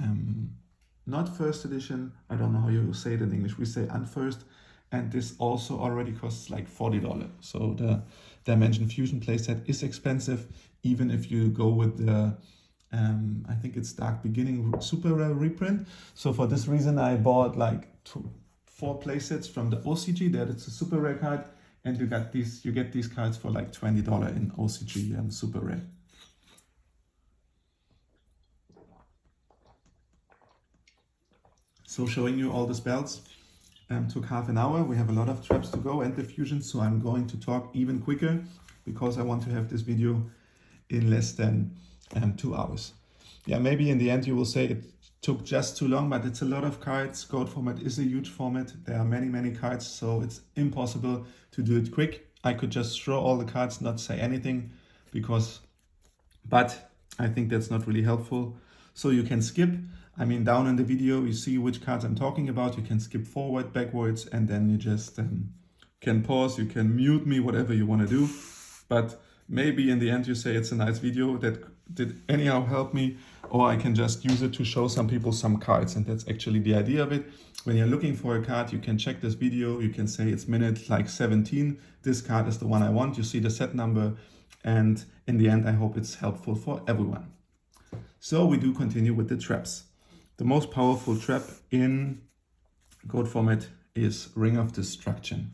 not first edition, I don't know how you say it in English, we say unfirst, and this also already costs like $40. So the Dimension Fusion playset is expensive, even if you go with the, I think it's Dark Beginning super rare reprint. So for this reason, I bought like 4 playsets from the OCG, that it's a super rare card, and you get these cards for like $20 in OCG super rare. So showing you all the spells took half an hour. We have a lot of traps to go and the fusions, so I'm going to talk even quicker because I want to have this video in less than 2 hours. Yeah, maybe in the end you will say it took just too long, but it's a lot of cards. GOAT format is a huge format. There are many cards, so it's impossible to do it quick. I could just throw all the cards, not say anything, but I think that's not really helpful. So you can skip. I mean, down in the video, you see which cards I'm talking about. You can skip forward, backwards, and then you just can pause. You can mute me, whatever you want to do. But maybe in the end you say it's a nice video that did anyhow help me, or I can just use it to show some people some cards. And that's actually the idea of it. When you're looking for a card, you can check this video. You can say it's minute like 17. This card is the one I want. You see the set number. And in the end, I hope it's helpful for everyone. So we do continue with the traps. The most powerful trap in GOAT format is Ring of Destruction.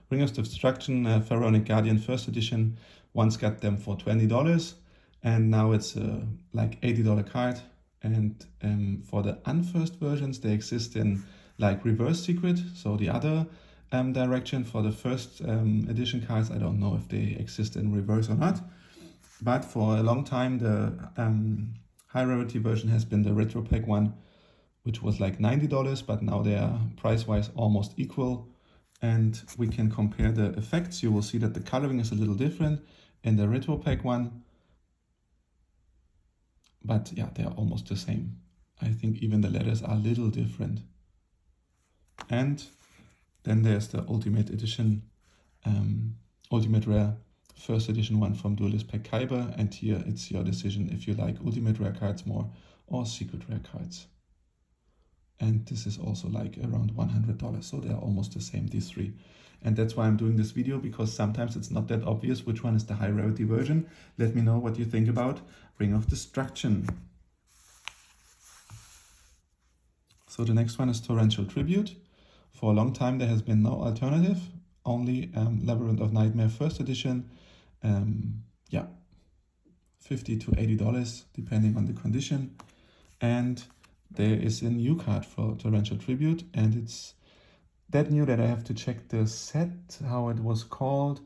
Ring of Destruction, Pharaonic Guardian first edition, once got them for $20, and now it's like $80 card. And for the unfirst versions, they exist in like reverse secret, so the other direction. For the first edition cards, I don't know if they exist in reverse or not, but for a long time the high rarity version has been the retro pack one, which was like $90, but now they are price-wise almost equal. And we can compare the effects. You will see that the coloring is a little different in the retro pack one, but yeah, they are almost the same. I think even the letters are a little different. And then there's the Ultimate Edition, Ultimate Rare first edition one from Duelist Pack Kyber, and here it's your decision if you like Ultimate Rare cards more or Secret Rare cards. And this is also like around $100, so they're almost the same, these three. And that's why I'm doing this video, because sometimes it's not that obvious which one is the high rarity version. Let me know what you think about Ring of Destruction. So the next one is Torrential Tribute. For a long time there has been no alternative, only Labyrinth of Nightmare first edition. Yeah, $50 to $80 depending on the condition. And there is a new card for Torrential Tribute, and it's that new that I have to check the set, how it was called.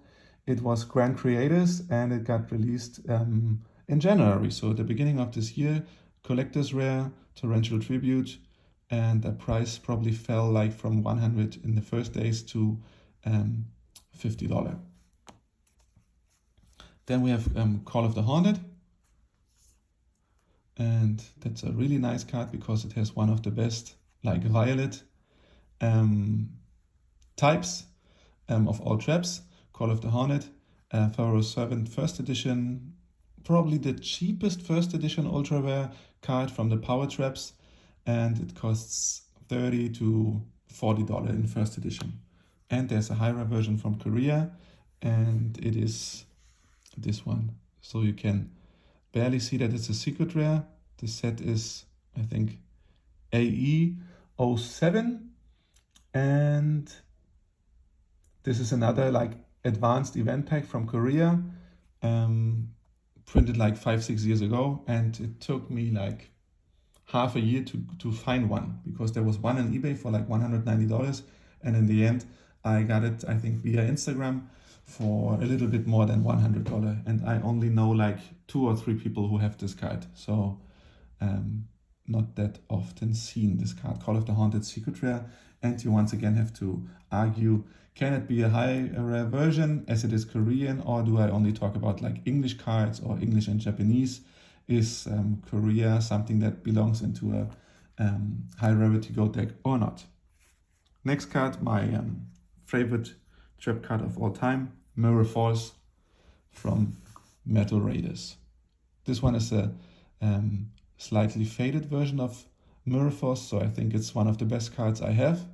It was Grand Creators, and it got released in January, so at the beginning of this year. Collector's Rare, Torrential Tribute, and the price probably fell like from 100 in the first days to $50. Then we have Call of the Haunted. And that's a really nice card because it has one of the best, like violet types of all traps. Call of the Haunted, Pharaoh's Servant first edition, probably the cheapest first edition ultra rare card from the power traps, and it costs $30 to $40 in first edition. And there's a high rare version from Korea, and it is this one. So you can barely see that it's a secret rare. The set is, I think, AE07, and this is another like advanced event pack from Korea, printed like 5-6 years ago, and it took me like half a year to find one, because there was one on eBay for like $190, and in the end I got it, I think, via Instagram for a little bit more than $100, and I only know like 2 or 3 people who have this card, so not that often seen this card. Call of the Haunted secret rare And you once again have to argue, can it be a high rare version as it is Korean, or do I only talk about like English cards or English and Japanese? Is Korea something that belongs into a high rarity goat deck or not? Next card, my favorite trap card of all time, Mirror Force from Metal Raiders. This one is a slightly faded version of Mirror Force, so I think it's one of the best cards I have.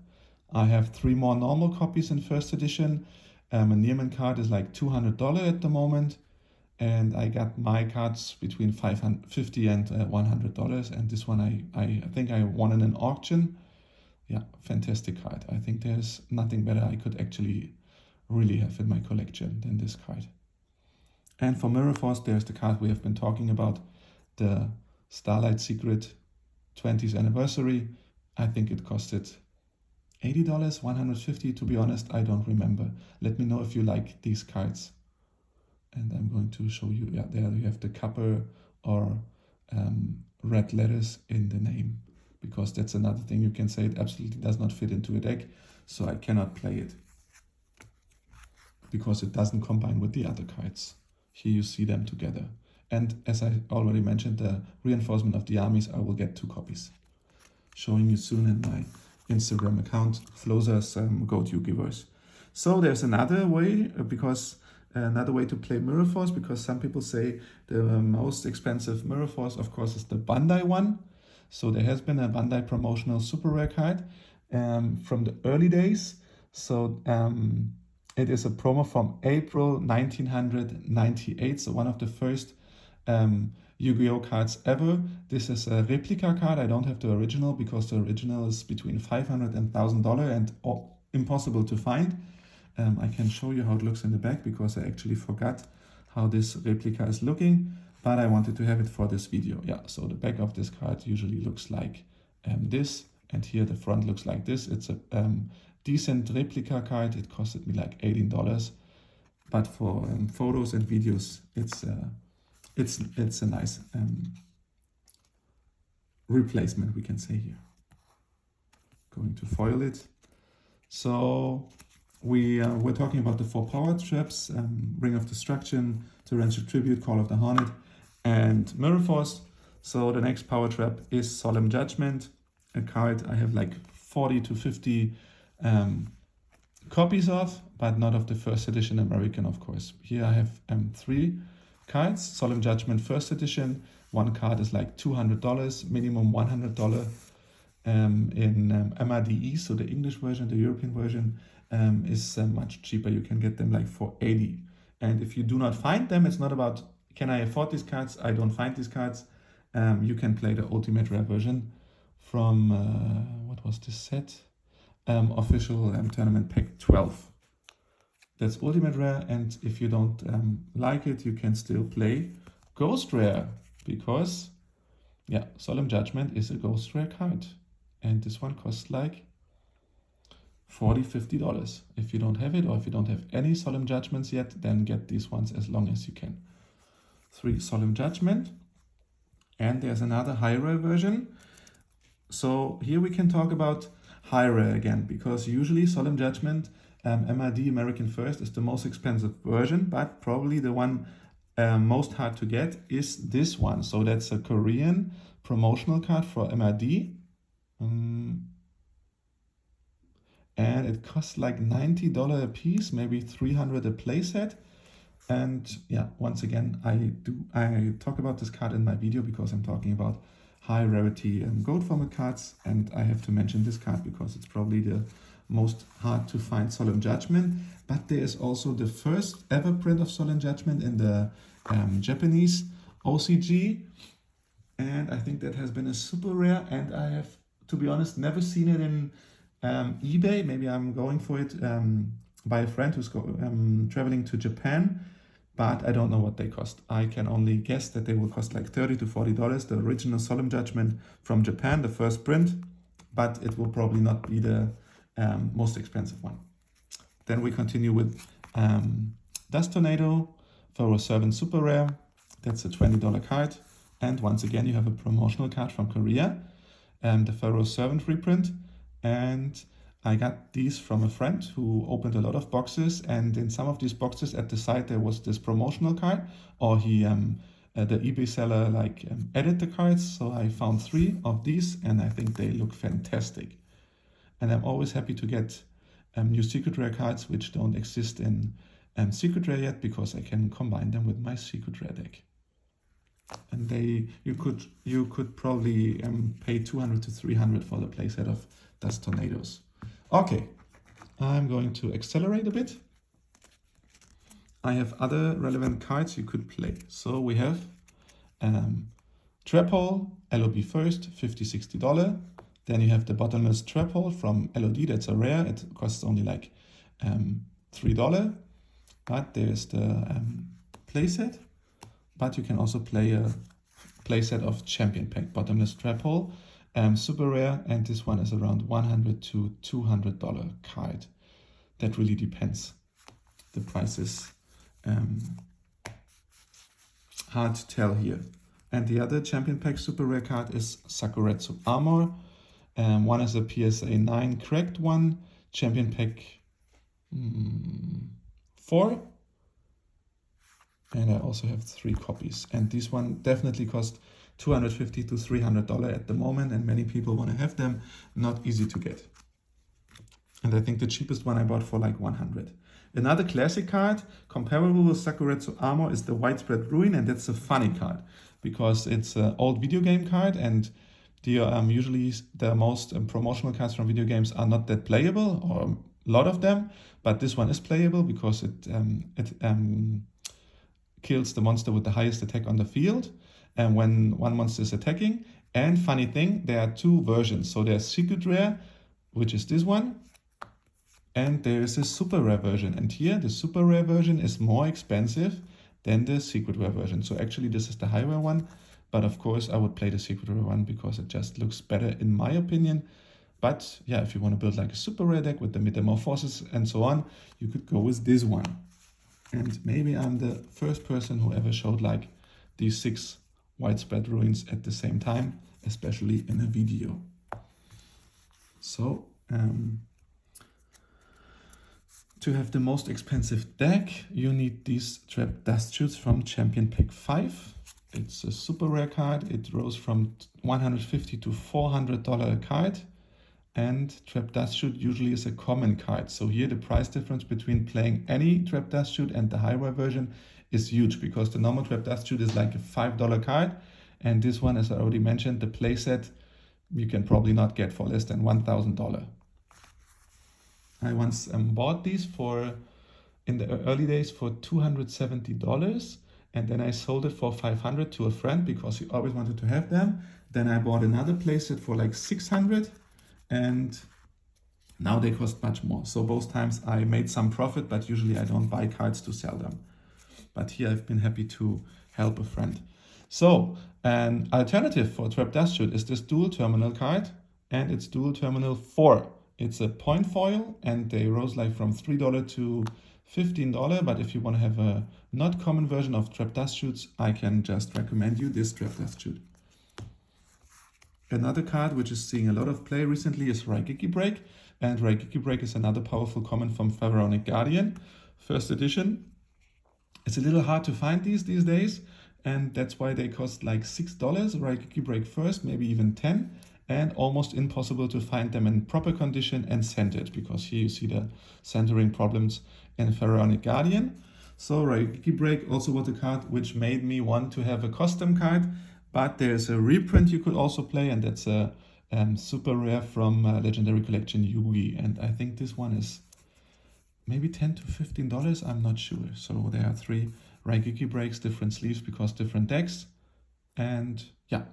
I have 3 more normal copies in first edition. A Neiman card is like $200 at the moment, and I got my cards between $50 and $100. And this one I think I won in an auction. Yeah, fantastic card. I think there's nothing better I could actually really have in my collection than this card. And for Mirror Force, there's the card we have been talking about, the Starlight Secret 20th anniversary. I think it costed $80, $150, to be honest, I don't remember. Let me know if you like these cards. And I'm going to show you, yeah, there you have the copper or red letters in the name, because that's another thing you can say it absolutely does not fit into a deck, so I cannot play it because it doesn't combine with the other cards. Here you see them together. And as I already mentioned, the reinforcement of the armies, I will get 2 copies. Showing you soon in my Instagram account, flowsars.goat.yugiverse. So there's another way, another way to play Mirror Force, because some people say the most expensive Mirror Force, of course, is the Bandai one. So there has been a Bandai promotional super rare card from the early days. So it is a promo from April 1998, so one of the first YuGiOh cards ever. This is a replica card. I don't have the original because the original is between $500 and $1,000 and impossible to find. I can show you how it looks in the back because I actually forgot how this replica is looking, but I wanted to have it for this video. Yeah, so the back of this card usually looks like this, and here the front looks like this. It's a decent replica card. It costed me like $18, but for photos and videos, it's a nice replacement, we can say here. Going to foil it. So we're talking about the 4 power traps, Ring of Destruction, Torrential Tribute, Call of the Hornet, and Mirror Force. So the next power trap is Solemn Judgment, a card I have like 40 to 50 copies of, but not of the first edition American, of course. Here I have 3 cards. Solemn Judgment first edition. One card is like $200, minimum $100 in MRDE, so the English version. The European version is much cheaper. You can get them like for $80. And if you do not find them, it's not about can I afford these cards? I don't find these cards. You can play the Ultimate Rare version from what was this set? Official Tournament Pack 12. That's Ultimate Rare, and if you don't like it, you can still play Ghost Rare, because, yeah, Solemn Judgment is a Ghost Rare card. And this one costs like $40, $50. If you don't have it, or if you don't have any Solemn Judgments yet, then get these ones as long as you can. 3 Solemn Judgment. And there's another high rare version. So here we can talk about high rare again, because usually Solemn Judgment MRD American First is the most expensive version, but probably the one most hard to get is this one. So that's a Korean promotional card for MRD. And it costs like $90 a piece, maybe $300 a playset. And yeah, once again, I talk about this card in my video because I'm talking about high rarity goat format cards, and I have to mention this card because it's probably the most hard to find Solemn Judgment. But there is also the first ever print of Solemn Judgment in the Japanese OCG, and I think that has been a super rare, and I have, to be honest, never seen it in eBay. Maybe I'm going for it by a friend who's traveling to Japan, but I don't know what they cost. I can only guess that they will cost like $30 to $40, the original Solemn Judgment from Japan, the first print, but it will probably not be the most expensive one. Then we continue with Dust Tornado, Pharaoh Servant Super Rare. That's a $20 card. And once again, you have a promotional card from Korea, the Pharaoh Servant reprint. And I got these from a friend who opened a lot of boxes, and in some of these boxes at the side there was this promotional card, or he the eBay seller added the cards. So I found 3 of these, and I think they look fantastic. And I'm always happy to get new secret rare cards which don't exist in secret rare yet, because I can combine them with my secret rare deck. And you could probably pay 200 to 300 for the playset of Dust Tornadoes. Okay, I'm going to accelerate a bit. I have other relevant cards you could play. So we have Trap Hole, LOB first, $50-$60. Then you have the Bottomless Trap Hole from LOD, that's a rare, it costs only like $3. But there's the playset, but you can also play a playset of Champion Pack, Bottomless Trap Hole, super rare, and this one is around $100 to $200 card. That really depends. The price is hard to tell here. And the other Champion Pack super rare card is Sakuretsu Armor. One is a PSA 9 cracked one, Champion Pack 4. And I also have 3 copies. And this one definitely costs $250 to $300 at the moment, and many people want to have them. Not easy to get. And I think the cheapest one I bought for like 100. Another classic card comparable with Sakuretsu Armor is the Widespread Ruin, and that's a funny card because it's an old video game card, and usually the most promotional cards from video games are not that playable, or a lot of them, but this one is playable because it kills the monster with the highest attack on the field, and when one monster is attacking. And funny thing, there are 2 versions. So there's Secret Rare, which is this one, and there is a Super Rare version. And here the Super Rare version is more expensive than the Secret Rare version. So actually this is the high rare one, but of course I would play the Secret Rare one because it just looks better in my opinion. But yeah, if you want to build like a Super Rare deck with the Metamorphosis and so on, you could go with this one. And maybe I'm the first person who ever showed like these 6 Widespread Ruins at the same time, especially in a video. So to have the most expensive deck, you need these Trap Dust Shoots from Champion Pack 5. It's a super rare card. It rose from $150 to $400 a card. And Trap Dust Shoot usually is a common card. So here the price difference between playing any Trap Dust Shoot and the high rare version is huge, because the normal Trap Dust Shoot is like a $5 card. And this one, as I already mentioned, the playset you can probably not get for less than $1,000. I once bought these in the early days for $270, and then I sold it for $500 to a friend because he always wanted to have them. Then I bought another playset for like $600, and now they cost much more. So both times I made some profit, but usually I don't buy cards to sell them. But here I've been happy to help a friend. So an alternative for Trap Dust Shoot is this dual terminal card, and it's dual terminal 4. It's a point foil, and they rose like from $3 to $15. But if you want to have a not common version of Trap Dust Shoots, I can just recommend you this Trap Dust Shoot. Another card which is seeing a lot of play recently is Raigeki Break, and Raigeki Break is another powerful common from Pharaonic Guardian, first edition. It's a little hard to find these days, and that's why they cost like $6. Raigeki Break first, maybe even 10. And almost impossible to find them in proper condition and scented, because here you see the centering problems in Pharaonic Guardian. So Raigeki Break also was a card which made me want to have a custom card, but there's a reprint you could also play, and that's a super rare from Legendary Collection Yugi, and I think this one is maybe $10 to $15, I'm not sure. So there are 3 Raigeki Breaks, different sleeves because different decks, and yeah.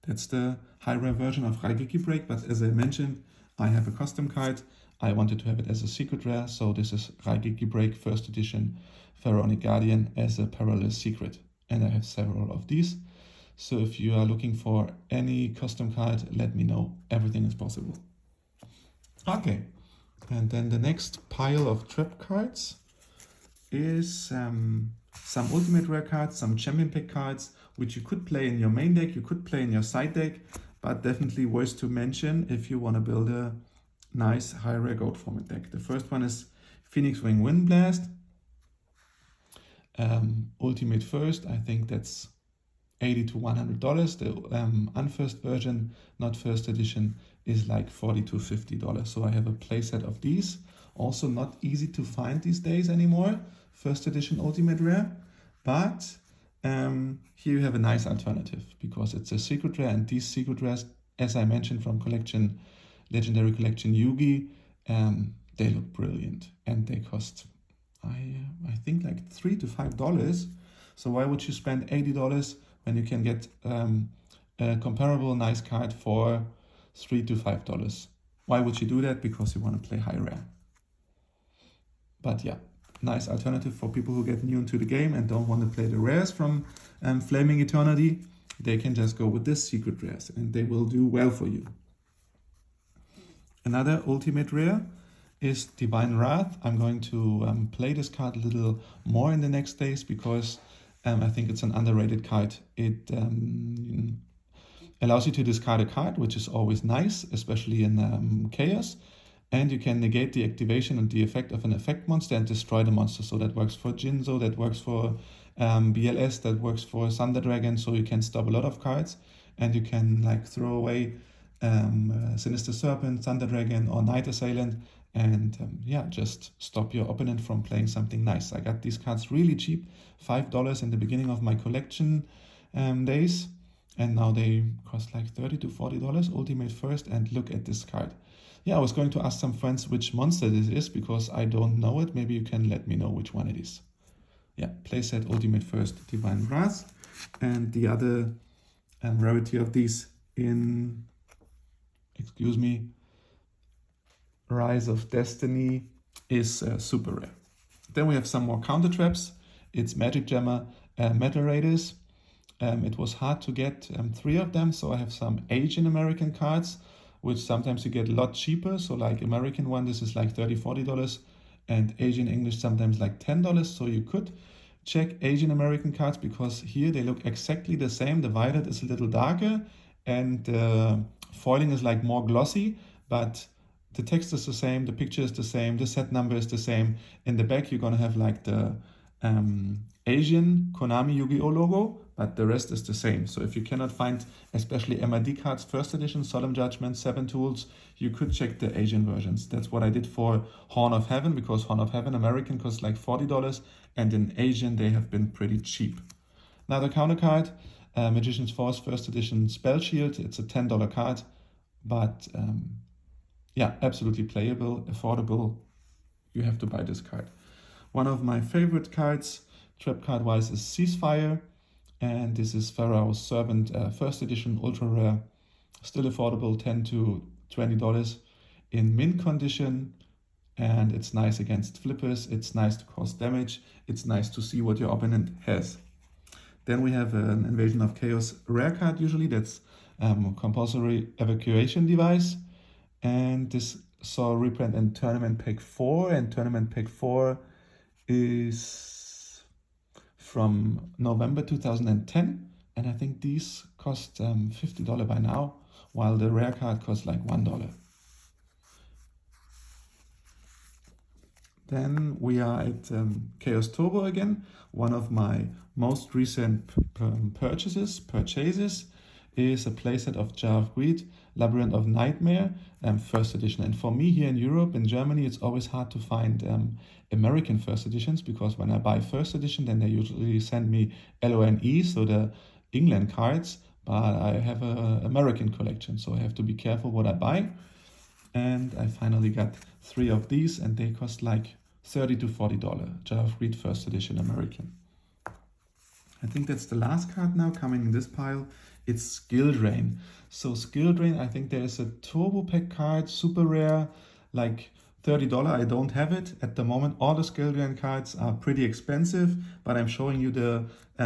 That's the high rare version of Raigeki Break, but as I mentioned, I have a custom card. I wanted to have it as a secret rare, so this is Raigeki Break first edition Pharaonic Guardian as a parallel secret. And I have several of these. So if you are looking for any custom card, let me know. Everything is possible. Okay, and then the next pile of trap cards is some ultimate rare cards, some champion pack cards, which you could play in your main deck, you could play in your side deck, but definitely worth to mention if you want to build a nice high rare goat format deck. The first one is Phoenix Wing Wind Blast. Ultimate first, I think that's $80 to $100. The unfirst version, not first edition, is like $40 to $50. So I have a playset of these. Also not easy to find these days anymore. First edition ultimate rare. But here you have a nice alternative because it's a secret rare, and these secret rares, as I mentioned from collection, legendary collection YuGiOh, they look brilliant and they cost, I think like $3 to $5. So why would you spend $80 when you can get a comparable nice card for $3 to $5? Why would you do that? Because you want to play high rare. But yeah, nice alternative for people who get new into the game and don't want to play the rares from Flaming Eternity. They can just go with this secret rares and they will do well for you. Another ultimate rare is Divine Wrath. I'm going to play this card a little more in the next days because I think it's an underrated card. It allows you to discard a card, which is always nice, especially in Chaos. And you can negate the activation and the effect of an effect monster and destroy the monster. So that works for Jinzo, that works for BLS, that works for Thunder Dragon. So you can stop a lot of cards and you can like throw away Sinister Serpent, Thunder Dragon, or Night Assailant, and yeah, just stop your opponent from playing something nice. I got these cards really cheap, $5 in the beginning of my collection days, and now they cost like $30 to $40 ultimate first. And look at this card. Yeah, I was going to ask some friends which monster this is because I don't know it. Maybe you can let me know which one it is. Yeah, playset ultimate first Divine Wrath, and the other rarity of these in, excuse me, Rise of Destiny is super rare. Then we have some more counter traps. It's Magic Jammer Metal Raiders. It was hard to get 3 of them, so I have some Asian American cards, which sometimes you get a lot cheaper. So like American one, this is like $30, $40, and Asian English sometimes like $10. So you could check Asian American cards because here they look exactly the same. The violet is a little darker and foiling is like more glossy, but the text is the same, the picture is the same, the set number is the same. In the back, you're gonna have like the Asian Konami YuGiOh logo, but the rest is the same. So if you cannot find, especially MID cards, first edition, Solemn Judgment, 7 tools, you could check the Asian versions. That's what I did for Horn of Heaven, because Horn of Heaven American costs like $40, and in Asian, they have been pretty cheap. Another counter card, Magician's Force, first edition Spell Shield. It's a $10 card, but yeah, absolutely playable, affordable. You have to buy this card. One of my favorite cards, trap card wise, is Ceasefire. And this is Pharaoh's Servant, first edition, ultra rare, still affordable, $10 to $20 in mint condition. And it's nice against flippers. It's nice to cause damage. It's nice to see what your opponent has. Then we have an Invasion of Chaos rare card usually. That's compulsory evacuation device. And this saw reprint in Tournament Pack 4, and Tournament Pack 4 is from November 2010, and I think these cost $50 by now, while the rare card costs like $1. Then we are at Chaos Turbo again. One of my most recent purchases is a playset of Jar of Greed, Labyrinth of Nightmare, first edition. And for me here in Europe, in Germany, it's always hard to find American first editions, because when I buy first edition, then they usually send me LONE, so the England cards, but I have an American collection, so I have to be careful what I buy. And I finally got 3 of these, and they cost like $30 to $40. Jar of Greed first edition American. I think that's the last card now coming in this pile. It's Skill Drain. So Skill Drain, I think there's a Turbo Pack card, super rare, like $30. I don't have it at the moment. All the Skill Drain cards are pretty expensive, but I'm showing you the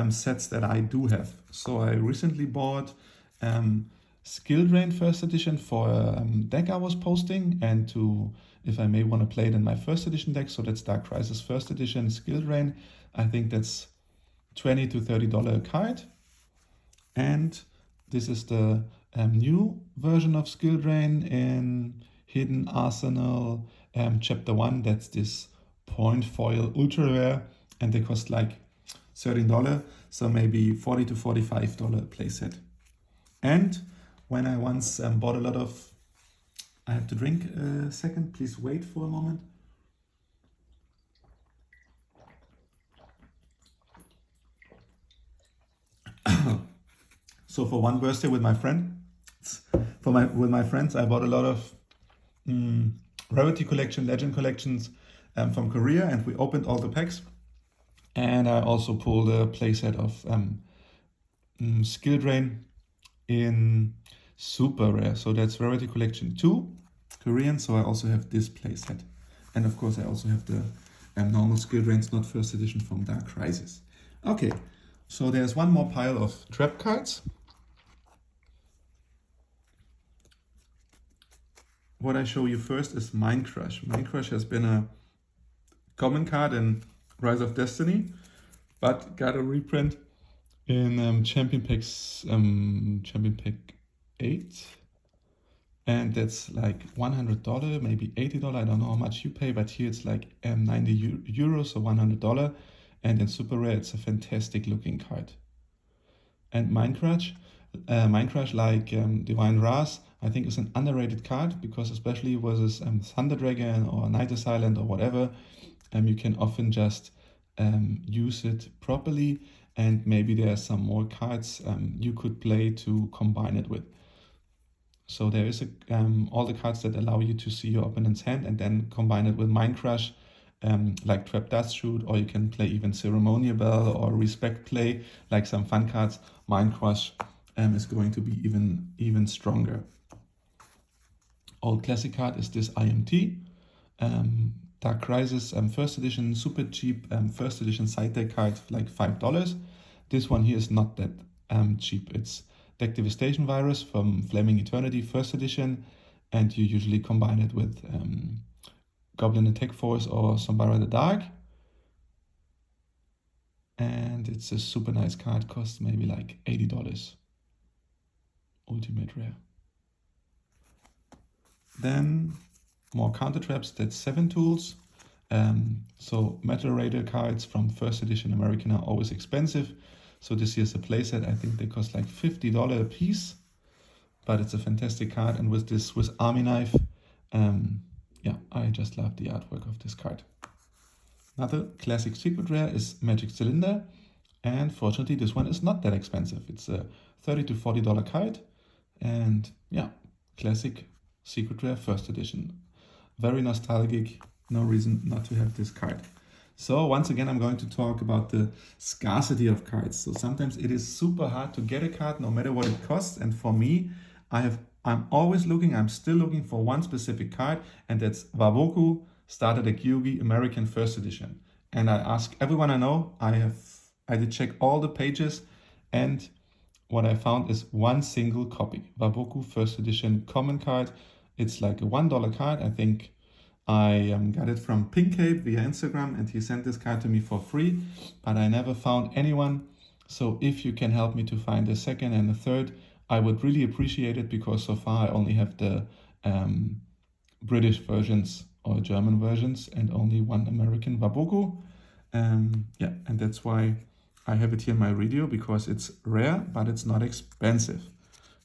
sets that I do have. So I recently bought Skill Drain first edition for a deck I was posting, and to, if I may want to play it in my first edition deck. So that's Dark Crisis first edition Skill Drain. I think that's $20 to $30 a card. And this is the new version of Skill Drain in Hidden Arsenal Chapter 1. That's this point foil ultra rare, and they cost like $13, so maybe $40 to $45 playset. And when I once bought a lot of, I have to drink a second, please wait for a moment. So for one birthday with my friend, with my friends, I bought a lot of Rarity collection, Legend collections from Korea, and we opened all the packs. And I also pulled a playset of Skill Drain in super rare. So that's Rarity collection 2, Korean. So I also have this playset. And of course I also have the normal Skill Drains, not first edition, from Dark Crisis. Okay, so there's one more pile of trap cards. What I show you first is Mind Crush. Mind Crush has been a common card in Rise of Destiny, but got a reprint in Champion Pack 8, and that's like $100, maybe $80. I don't know how much you pay, but here it's like 90 euros, so $100. And in super rare, it's a fantastic looking card. And Mind Crush, like Divine Wrath, I think is an underrated card, because especially versus Thunder Dragon or Night Assailant or whatever, you can often just use it properly, and maybe there are some more cards you could play to combine it with. So there is all the cards that allow you to see your opponent's hand and then combine it with Mind Crush, like Trap Dust Shoot, or you can play even Ceremonial Bell or Respect Play, like some fun cards. Mind Crush is going to be even stronger. Old classic card is this IMT. Dark Crisis first edition, super cheap first edition side deck card, like $5. This one here is not that cheap. It's Deck Devastation Virus from Flaming Eternity first edition, and you usually combine it with Goblin Attack Force or Sombara the Dark. And it's a super nice card, costs maybe like $80. Ultimate rare. Then more counter traps, that's 7 tools. So Metal Raider cards from first edition American are always expensive. So this here's a playset. I think they cost like $50 a piece, but it's a fantastic card. And with this Swiss Army knife, yeah, I just love the artwork of this card. Another classic secret rare is Magic Cylinder, and fortunately this one is not that expensive. It's a $30 to $40 card, and yeah, classic secret rare first edition. Very nostalgic, no reason not to have this card. So once again, I'm going to talk about the scarcity of cards. So sometimes it is super hard to get a card no matter what it costs, and for me, I'm still looking for one specific card, and that's Waboku Starter Deck Yugi American First Edition. And I ask everyone I know, I did check all the pages, and what I found is one single copy. Waboku First Edition common card. It's like a $1 card. I think I got it from Pink Cape via Instagram, and he sent this card to me for free, but I never found anyone. So if you can help me to find a second and a third, I would really appreciate it, because so far I only have the British versions or German versions and only one American Waboku. Yeah, and that's why I have it here in my video, because it's rare, but it's not expensive.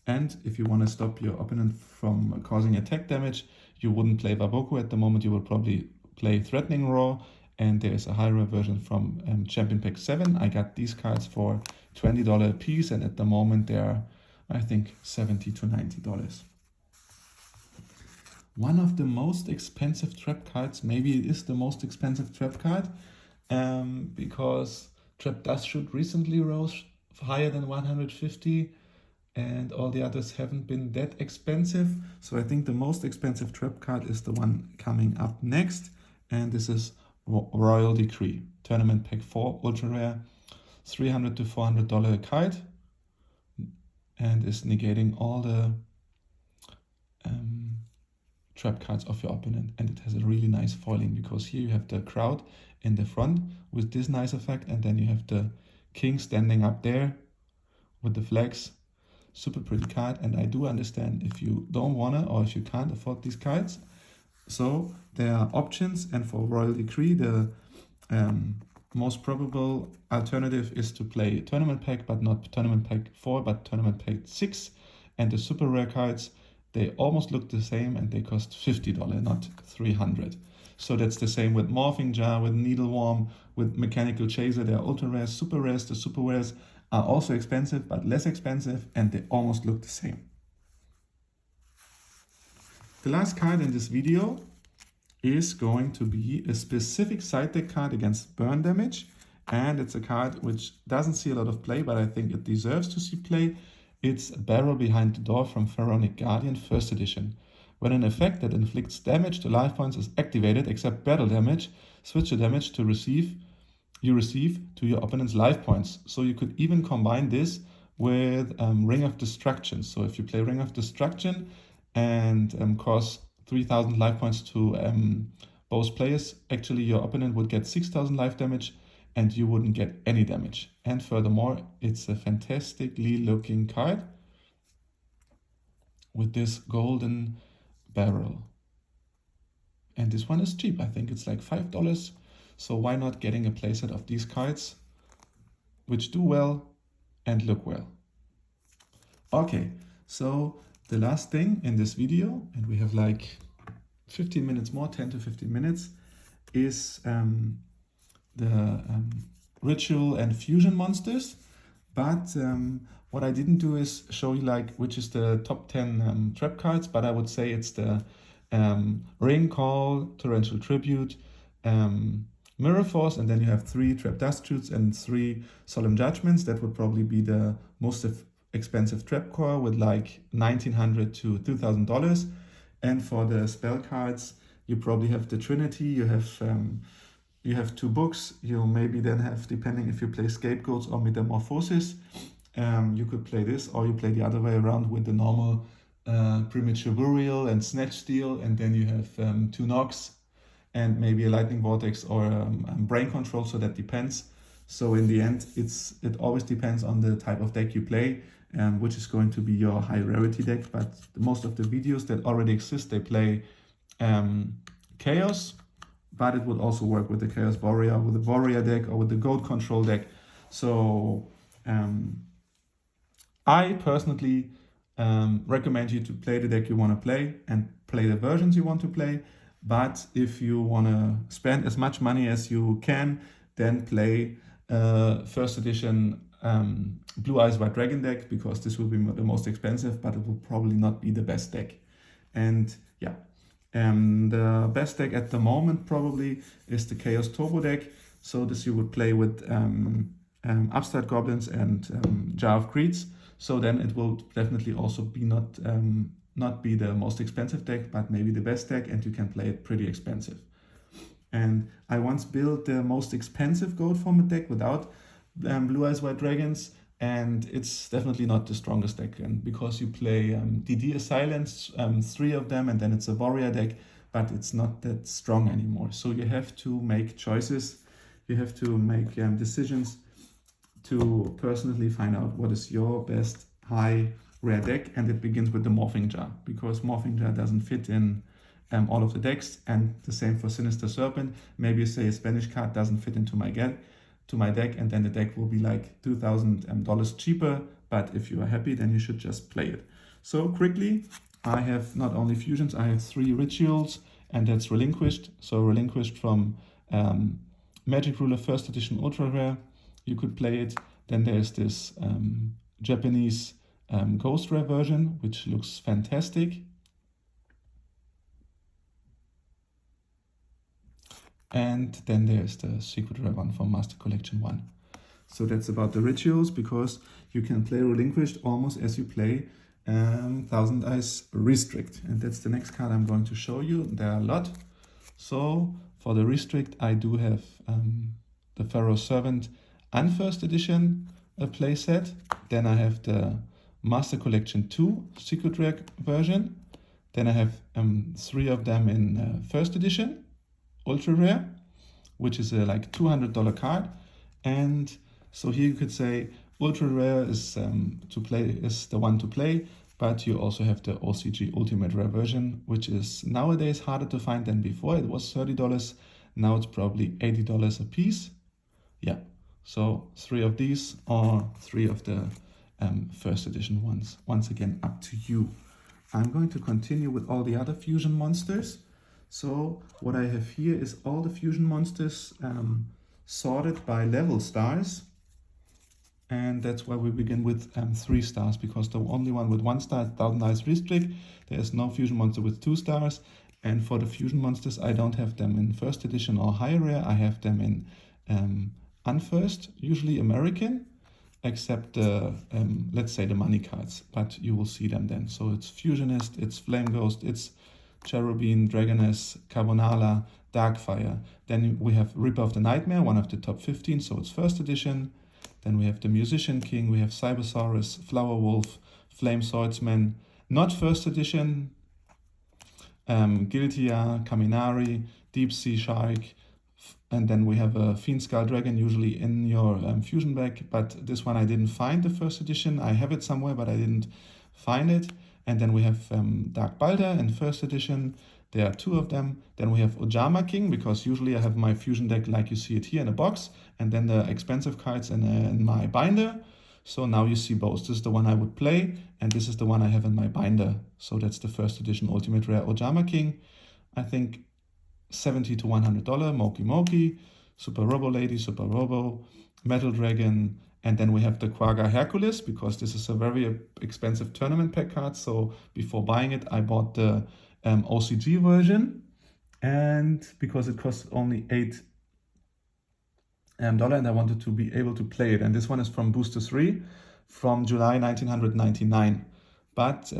And if you want to stop your opponent from causing attack damage, you wouldn't play Waboku at the moment. You would probably play Threatening Roar, and there's a high rare version from Champion Pack 7. I got these cards for $20 a piece, and at the moment they're, I think, $70 to $90. One of the most expensive trap cards, maybe it is the most expensive trap card, because Trap Dust Shoot recently rose higher than 150, and all the others haven't been that expensive. So I think the most expensive trap card is the one coming up next, and this is Royal Decree Tournament Pack 4 Ultra Rare, $300 to $400 a card, and is negating all the trap cards of your opponent. And it has a really nice foiling, because here you have the crowd in the front with this nice effect, and then you have the king standing up there with the flags. super pretty card, and I do understand if you don't wanna or if you can't afford these cards. So there are options, and for Royal Decree, the most probable alternative is to play Tournament Pack, but not Tournament Pack 4, but Tournament Pack 6. And the super rare cards, they almost look the same and they cost $50, not $300. So that's the same with Morphing Jar, with Needleworm, with Mechanical Chaser. They're ultra rares, super rares. The super rares are also expensive, but less expensive, and they almost look the same. The last card in this video is going to be a specific side deck card against burn damage, and it's a card which doesn't see a lot of play, but I think it deserves to see play. It's Barrel Behind the Door from Pharaonic Guardian, 1st edition. When an effect that inflicts damage to life points is activated, except battle damage, switch the damage you receive to your opponent's life points. So you could even combine this with Ring of Destruction. So if you play Ring of Destruction and cause 3,000 life points to both players, actually your opponent would get 6,000 life damage and you wouldn't get any damage. And furthermore, it's a fantastically looking card with this golden barrel. And this one is cheap. I think it's like $5. So why not getting a playset of these cards, which do well and look well. Okay, so the last thing in this video, and we have like 15 minutes more, 10 to 15 minutes, is the Ritual and Fusion monsters. But what I didn't do is show you like which is the top 10 trap cards, but I would say it's the Ring Call, Torrential Tribute, Mirror Force, and then you have 3 Trap Dust Shoots and 3 Solemn Judgments. That would probably be the most expensive trap core with like $1,900 to $2,000. And for the spell cards, you probably have the Trinity, you have 2 books, you maybe then have, depending if you play Scapegoats or Metamorphosis, you could play this, or you play the other way around with the normal Premature Burial and Snatch Steal, and then you have 2 Knocks and maybe a Lightning Vortex or Brain Control, so that depends. So in the end, it always depends on the type of deck you play, which is going to be your high rarity deck. But most of the videos that already exist, they play Chaos, but it would also work with the Chaos Warrior, with the Warrior deck, or with the Goat Control deck. So I personally recommend you to play the deck you want to play and play the versions you want to play. But if you want to spend as much money as you can, then play 1st edition Blue Eyes White Dragon deck, because this will be the most expensive, but it will probably not be the best deck. And yeah, the best deck at the moment probably is the Chaos Turbo deck. So this you would play with Upstart Goblins and Jar of Creeds. So then it will definitely also be not be the most expensive deck, but maybe the best deck, and you can play it pretty expensive. And I once built the most expensive Goat format deck without Blue Eyes White Dragons, and it's definitely not the strongest deck. And because you play DD Assailants, 3 of them, and then it's a Warrior deck, but it's not that strong anymore. So you have to make choices, you have to make decisions to personally find out what is your best high rare deck, and it begins with the Morphing Jar, because Morphing Jar doesn't fit in all of the decks, and the same for Sinister Serpent. Maybe you say a Spanish card doesn't fit into my deck, and then the deck will be like $2,000 cheaper, but if you are happy, then you should just play it. So quickly, I have not only fusions, I have 3 rituals, and that's Relinquished. So Relinquished from Magic Ruler 1st edition ultra rare, you could play it. Then there's this Japanese Ghost Rare version, which looks fantastic. And then there's the Secret Rare one from Master Collection 1. So that's about the rituals, because you can play Relinquished almost as you play Thousand Eyes Restrict. And that's the next card I'm going to show you. There are a lot. So for the Restrict, I do have the Pharaoh's Servant Unfirst Edition playset. Then I have the Master Collection 2 Secret Rare version. Then I have 3 of them in 1st edition, ultra rare, which is a like $200 card. And so here you could say ultra rare is the one to play, but you also have the OCG Ultimate Rare version, which is nowadays harder to find than before. It was $30, now it's probably $80 a piece. Yeah, so 3 of these or 3 of the first edition ones. Once again, up to you. I'm going to continue with all the other fusion monsters. So what I have here is all the fusion monsters sorted by level stars. And that's why we begin with 3 stars, because the only one with 1 star is Thousand Eyes Restrict. There is no fusion monster with 2 stars. And for the fusion monsters, I don't have them in first edition or high rare. I have them in unfirst, usually American, except the, let's say the money cards, but you will see them then. So it's Fusionist, it's Flame Ghost, it's Cherubim, Dragoness, Carbonala, Darkfire. Then we have Reaper of the Nightmare, one of the top 15, so it's first edition. Then we have the Musician King, we have Cybersaurus, Flower Wolf, Flame Swordsman, not first edition, Giltia, Kaminari, Deep Sea Shark, and then we have a Fiend Skull Dragon usually in your fusion bag, but this one I didn't find the first edition. I have it somewhere, but I didn't find it. And then we have Dark Balder in first edition. There are 2 of them. Then we have Ojama King, because usually I have my fusion deck like you see it here in a box, and then the expensive cards in my binder. So now you see both. This is the one I would play, and this is the one I have in my binder. So that's the first edition Ultimate Rare Ojama King. I think $70 to $100, Moki Moki, Super Robo Lady, Super Robo, Metal Dragon, and then we have the Quagga Hercules, because this is a very expensive tournament pack card. So before buying it, I bought the OCG version, and because it costs only $8, and I wanted to be able to play it. And this one is from Booster 3 from July 1999. But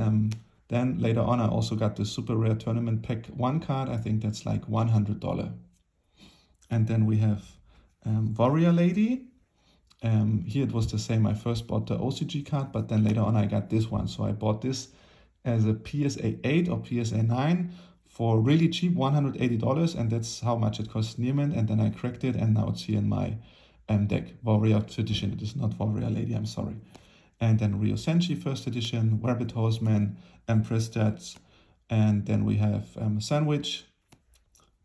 then later on, I also got the Super Rare Tournament Pack 1 card. I think that's like $100. And then we have Warrior Lady. Here it was the same. I first bought the OCG card, but then later on I got this one. So I bought this as a PSA 8 or PSA 9 for really cheap, $180. And that's how much it costs near mint. And then I cracked it, and now it's here in my deck. Warrior Tradition. It is not Warrior Lady, I'm sorry. And then Ryo Senshi first edition, Rabbit Horseman, Empress Stats, and then we have Sandwich,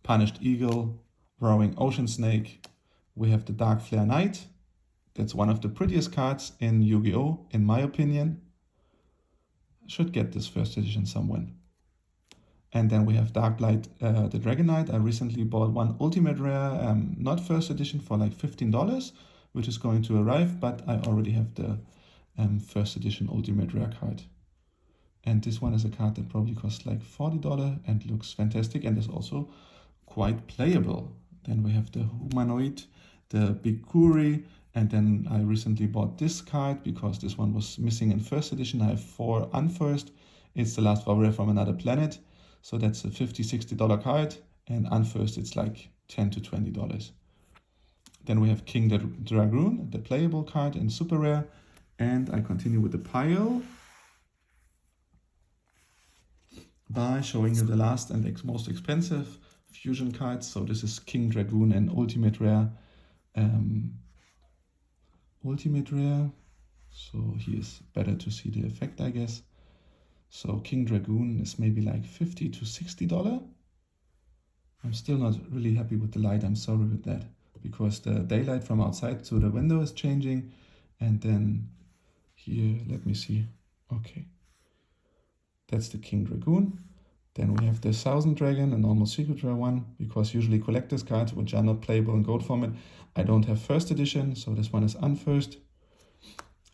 Punished Eagle, Roaring Ocean Snake. We have the Dark Flare Knight. That's one of the prettiest cards in Yu-Gi-Oh, in my opinion. Should get this first edition somewhere. And then we have Dark Blight, the Dragon Knight. I recently bought one Ultimate Rare, not first edition, for like $15, which is going to arrive, but I already have the first edition Ultimate Rare card. And this one is a card that probably costs like $40 and looks fantastic, and is also quite playable. Then we have the Humanoid, the Big Kuri, and then I recently bought this card because this one was missing in first edition. I have 4 unfirst. It's the Last Warrior from Another Planet. So that's a $50, $60 card, and unfirst it's like $10 to $20. Then we have King the Dragoon, the playable card in Super Rare. And I continue with the pile by showing you the last and most expensive fusion cards. So this is King Dragoon and Ultimate Rare. Ultimate Rare. So here's better to see the effect, I guess. So King Dragoon is maybe like $50 to $60. I'm still not really happy with the light. I'm sorry with that, because the daylight from outside to the window is changing. And then here, let me see. Okay. That's the King Dragoon. Then we have the Thousand Dragon, a normal secret rare one, because usually collector's cards, which are not playable in gold format, I don't have first edition, so this one is unfirst.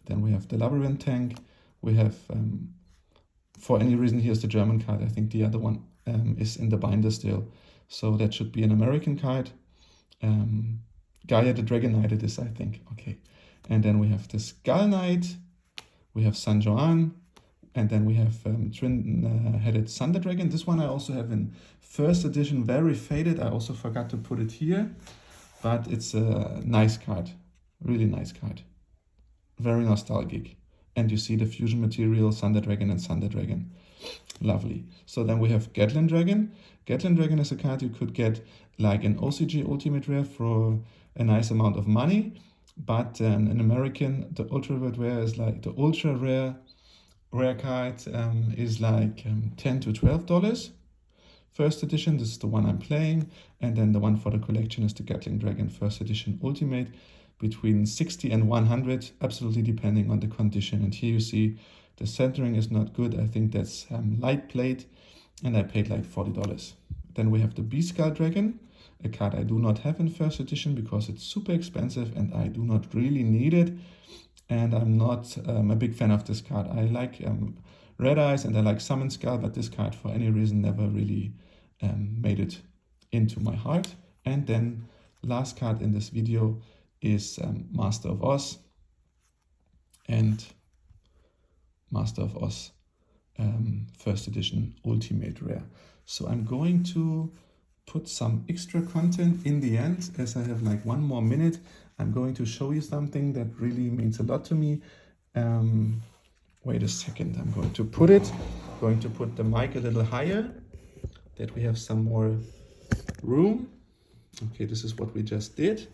Then we have the Labyrinth Tank. We have, for any reason, here's the German card. I think the other one is in the binder still. So that should be an American card. Gaia the Dragon Knight it is, I think. Okay. And then we have the Skull Knight. We have San Joan. And then we have twin-headed Thunder Dragon. This one I also have in first edition, very faded. I also forgot to put it here. But it's a nice card. Really nice card. Very nostalgic. And you see the fusion material, Thunder Dragon and Thunder Dragon. Lovely. So then we have Gatlin Dragon. Gatlin Dragon is a card you could get like an OCG Ultimate Rare for a nice amount of money. But in American, the ultra rare is like the ultra rare card is like $10 to $12. First edition, this is the one I'm playing, and then the one for the collection is the Gatling Dragon first edition Ultimate, between 60 and 100, absolutely depending on the condition. And here you see the centering is not good. I think that's light plate, and I paid like $40. Then we have the Beast-Skull Dragon, a card I do not have in first edition because it's super expensive and I do not really need it. And I'm not a big fan of this card. I like Red Eyes and I like Summon Skull, but this card for any reason never really made it into my heart. And then last card in this video is Master of Oz and Master of Oz first edition Ultimate Rare. So I'm going to put some extra content in the end, as I have like 1 more minute. I'm going to show you something that really means a lot to me. Wait a second, I'm going to put the mic a little higher, that we have some more room. Okay, this is what we just did.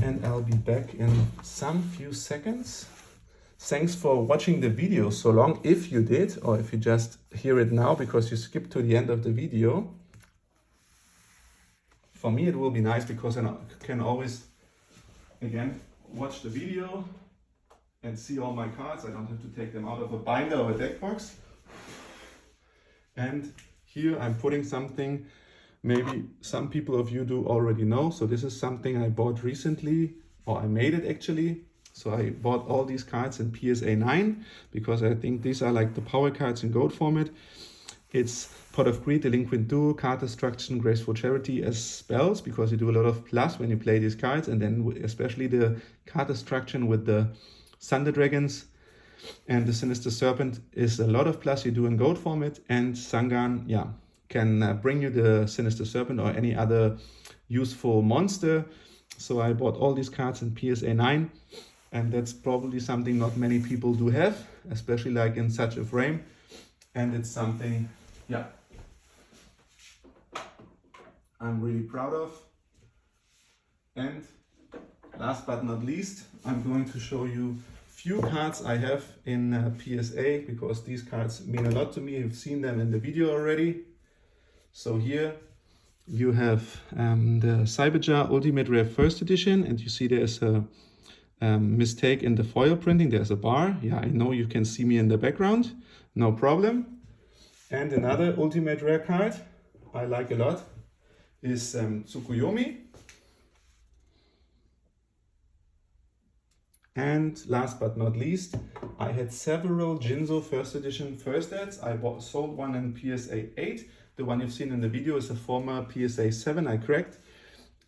And I'll be back in some few seconds. Thanks for watching the video so long, if you did, or if you just hear it now because you skipped to the end of the video. For me, it will be nice because I can always, again, watch the video and see all my cards. I don't have to take them out of a binder or a deck box. And here I'm putting something maybe some people of you do already know. So this is something I bought recently, or I made it actually. So I bought all these cards in PSA 9 because I think these are like the power cards in GOAT format. It's Pot of Greed, Delinquent Duel, Card Destruction, Graceful Charity as spells, because you do a lot of plus when you play these cards, and then especially the Card Destruction with the Thunder Dragons and the Sinister Serpent is a lot of plus you do in GOAT format, and Sangan, yeah, can bring you the Sinister Serpent or any other useful monster. So I bought all these cards in PSA 9. And that's probably something not many people do have, especially like in such a frame. And it's something, yeah, I'm really proud of. And last but not least, I'm going to show you few cards I have in PSA, because these cards mean a lot to me. You've seen them in the video already. So here you have the Cyber Jar Ultimate Rare First Edition, and you see there's a mistake in the foil printing. There's a bar. Yeah, I know you can see me in the background, no problem. And another Ultimate Rare card I like a lot is Tsukuyomi. And last but not least, I had several Jinzo first edition first ads. I sold one in PSA 8. The one you've seen in the video is a former PSA 7 I cracked.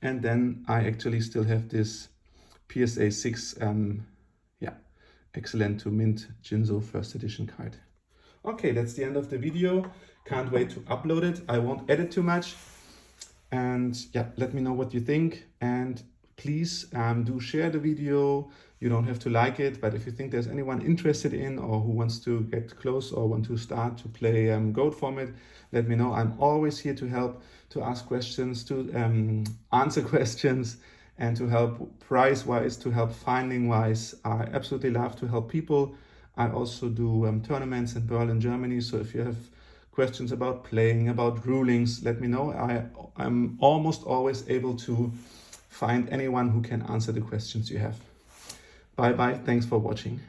And then I actually still have this PSA 6, yeah, excellent to mint Jinzo first edition card. Okay, that's the end of the video. Can't wait to upload it. I won't edit too much. And yeah, let me know what you think. And please do share the video. You don't have to like it, but if you think there's anyone interested in or who wants to get close or want to start to play GOAT format, let me know. I'm always here to help, to ask questions, to answer questions, and to help price-wise, to help finding-wise. I absolutely love to help people. I also do tournaments in Berlin, Germany. So if you have questions about playing, about rulings, let me know. I'm almost always able to find anyone who can answer the questions you have. Bye-bye. Thanks for watching.